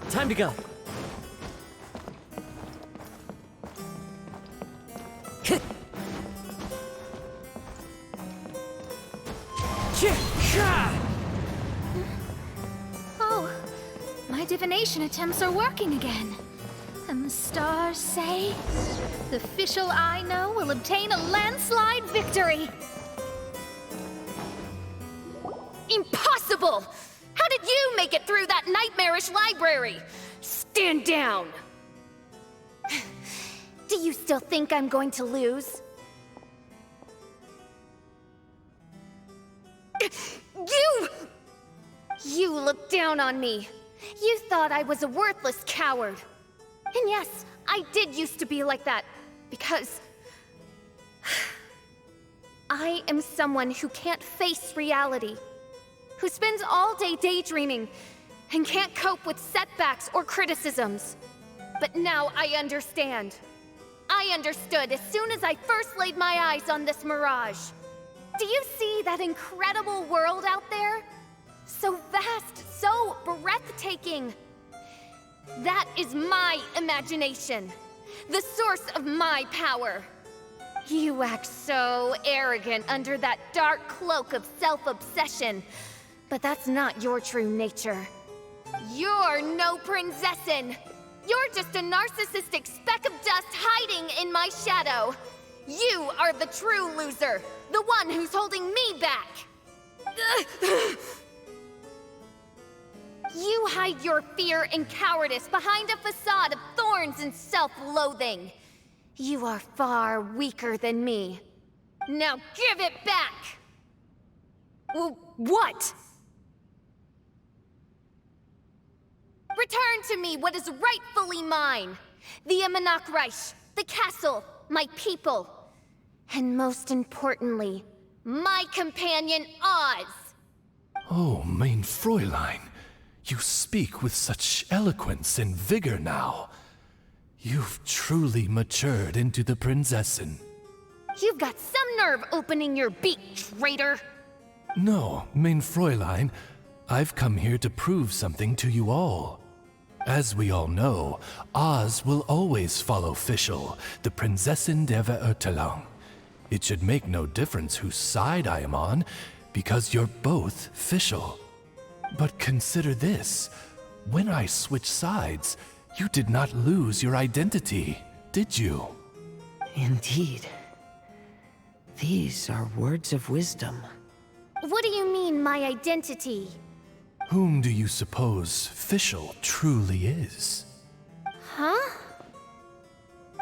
S13: Time to go.
S4: Oh, my divination attempts are working again. And the stars say the official I know will obtain a landslide victory.
S14: Impossible! How did you make it through that nightmarish library? Stand down!
S1: Do you still think I'm going to lose? You looked down on me. You thought I was a worthless coward. And yes, I did used to be like that, because I am someone who can't face reality, who spends all day daydreaming and can't cope with setbacks or criticisms. But now I understand. I understood as soon as I first laid my eyes on this mirage. Do you see that incredible world out there? So vast, so breathtaking. That is my imagination, the source of my power. You act so arrogant under that dark cloak of self-obsession, but that's not your true nature. You're no princessin. You're just a narcissistic speck of dust hiding in my shadow. You are the true loser, the one who's holding me back. You hide your fear and cowardice behind a facade of thorns and self-loathing. You are far weaker than me. Now give it back! What? Return to me what is rightfully mine. The Immernachtreich, the castle, my people. And most importantly, my companion Oz.
S12: Oh, mein Fräulein. You speak with such eloquence and vigor now. You've truly matured into the Prinzessin.
S1: You've got some nerve opening your beak, traitor!
S12: No, mein Fräulein, I've come here to prove something to you all. As we all know, Oz will always follow Fischl, the Prinzessin der Verurteilung. It should make no difference whose side I am on, because you're both Fischl. But consider this. When I switched sides, you did not lose your identity, did you?
S3: Indeed. These are words of wisdom.
S1: What do you mean, my identity?
S12: Whom do you suppose Fischl truly is?
S1: Huh?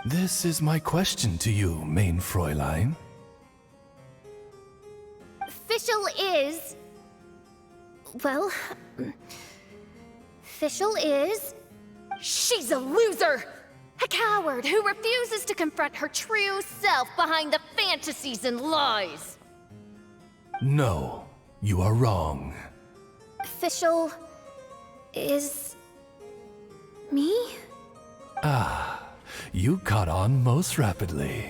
S12: This is my question to you, mein Fräulein.
S1: Fischl is... Well... Fischl is... She's a loser! A coward who refuses to confront her true self behind the fantasies and lies!
S12: No, you are wrong.
S1: Fischl is... me?
S12: Ah, you caught on most rapidly.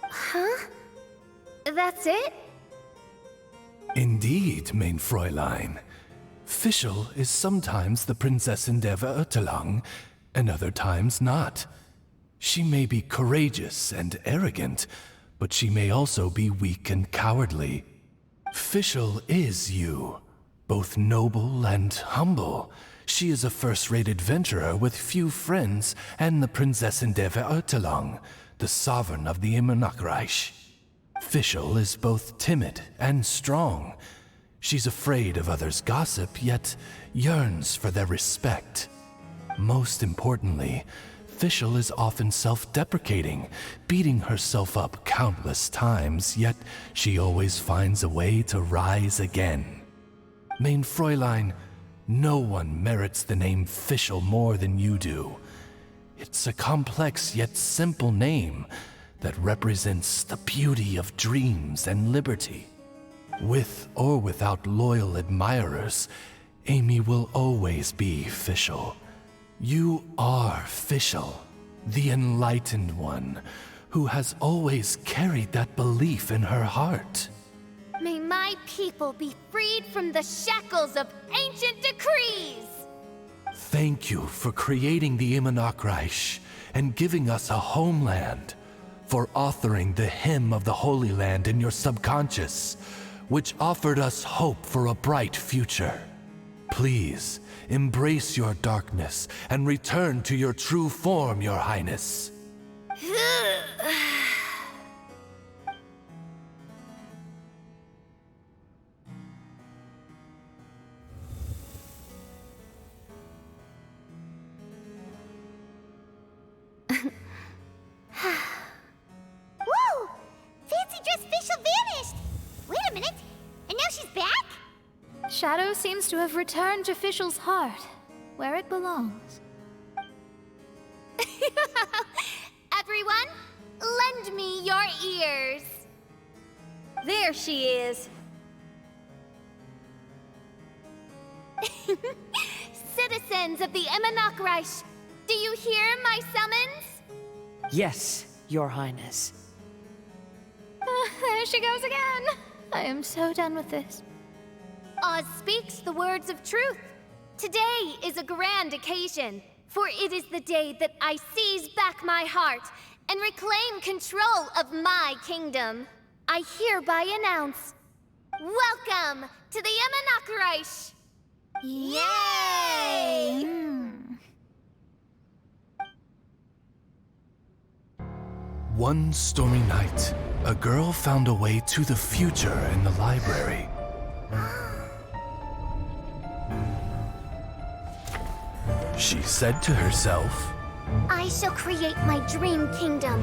S1: Huh? That's it?
S12: Indeed, mein Fräulein. Fischl is sometimes the Prinzessin der Verurteilung, and other times not. She may be courageous and arrogant, but she may also be weak and cowardly. Fischl is you, both noble and humble. She is a first-rate adventurer with few friends and the Prinzessin der Verurteilung, the sovereign of the Immernachtreich. Fischl is both timid and strong. She's afraid of others' gossip, yet yearns for their respect. Most importantly, Fischl is often self-deprecating, beating herself up countless times, yet she always finds a way to rise again. Mein Fräulein, no one merits the name Fischl more than you do. It's a complex yet simple name that represents the beauty of dreams and liberty. With or without loyal admirers, Amy will always be Fischl. You are Fischl, the enlightened one, who has always carried that belief in her heart.
S1: May my people be freed from the shackles of ancient decrees!
S12: Thank you for creating the Immernachtreich and giving us a homeland, for authoring the hymn of the Holy Land in your subconscious, which offered us hope for a bright future. Please, embrace your darkness and return to your true form, Your Highness.
S1: Whoa! Fancy dress Fischl vanished! Wait a minute, and now she's back?
S4: Shadow seems to have returned to Fischl's heart, where it belongs.
S1: Everyone, lend me your ears.
S2: There she is.
S1: Citizens of the Immernachtreich, do you hear my summons?
S3: Yes, Your Highness.
S4: There she goes again. I am so done with this.
S1: Oz speaks the words of truth. Today is a grand occasion, for it is the day that I seize back my heart and reclaim control of my kingdom. I hereby announce, welcome to the Immernachtreich! Yay!
S12: One stormy night, a girl found a way to the future in the library. She said to herself,
S1: I shall create my dream kingdom.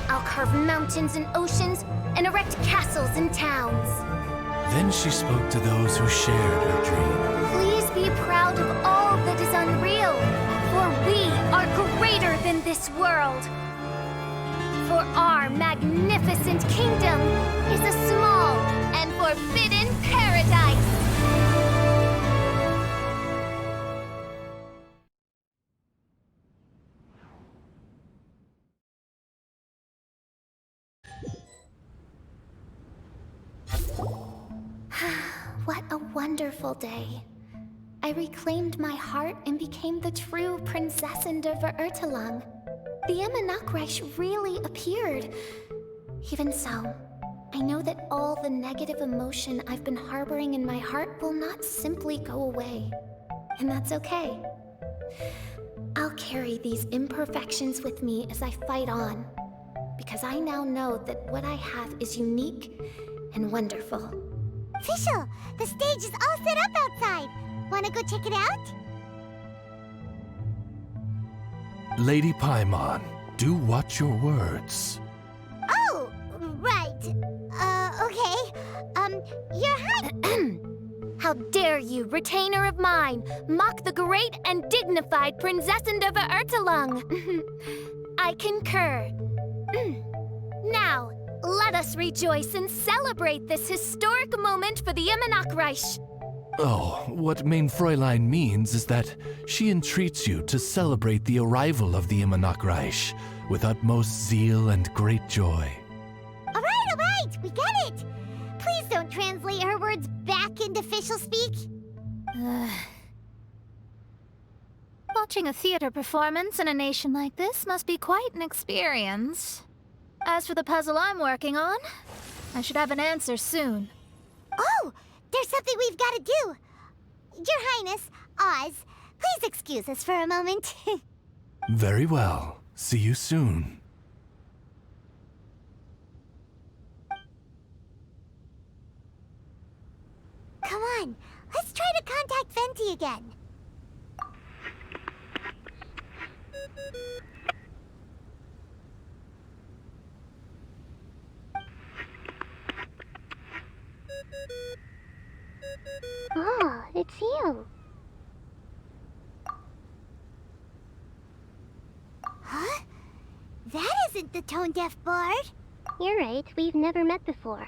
S1: I'll carve mountains and oceans and erect castles and towns.
S12: Then she spoke to those who shared her dream.
S1: Please be proud of all that is unreal, for we are greater than this world. For our magnificent kingdom is a small and forbidden paradise. What a wonderful day. I reclaimed my heart and became the true Prinzessin der Verurteilung. The Immernachtreich really appeared. Even so, I know that all the negative emotion I've been harboring in my heart will not simply go away. And that's okay. I'll carry these imperfections with me as I fight on, because I now know that what I have is unique and wonderful.
S13: Fischl, the stage is all set up outside. Wanna go check it out?
S12: Lady Paimon, do watch your words.
S13: Oh, right. Okay. Your Highness.
S1: How dare you, retainer of mine, mock the great and dignified Prinzessin der Verurteilung? I concur. Now, let us rejoice and celebrate this historic moment for the Immernachtreich.
S12: Oh, what Mein Fräulein means is that she entreats you to celebrate the arrival of the Immernachtreich with utmost zeal and great joy.
S13: All right, we get it. Please don't translate her words back into Fischl speak.
S4: Watching a theater performance in a nation like this must be quite an experience. As for the puzzle I'm working on, I should have an answer soon.
S13: Oh, there's something we've got to do. Your Highness, Oz, please excuse us for a moment.
S12: Very well. See you soon.
S13: Come on, let's try to contact Venti again. Oh, it's you. Huh? That isn't the tone-deaf bard.
S15: You're right, we've never met before.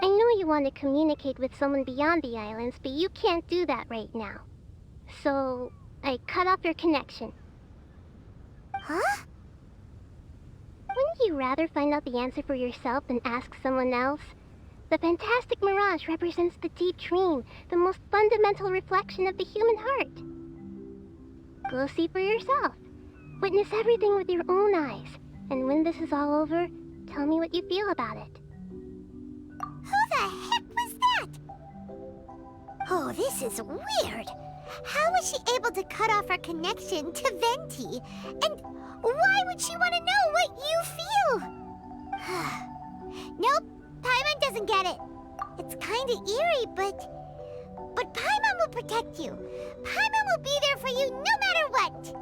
S15: I know you want to communicate with someone beyond the islands, but you can't do that right now. So, I cut off your connection.
S13: Huh?
S15: Wouldn't you rather find out the answer for yourself than ask someone else? The fantastic mirage represents the deep dream, the most fundamental reflection of the human heart. Go see for yourself. Witness everything with your own eyes. And when this is all over, tell me what you feel about it.
S13: Who the heck was that? Oh, this is weird. How was she able to cut off her connection to Venti? And why would she want to know what you feel? Nope, Paimon doesn't get it. It's kinda eerie, but Paimon will protect you. Paimon will be there for you no matter what.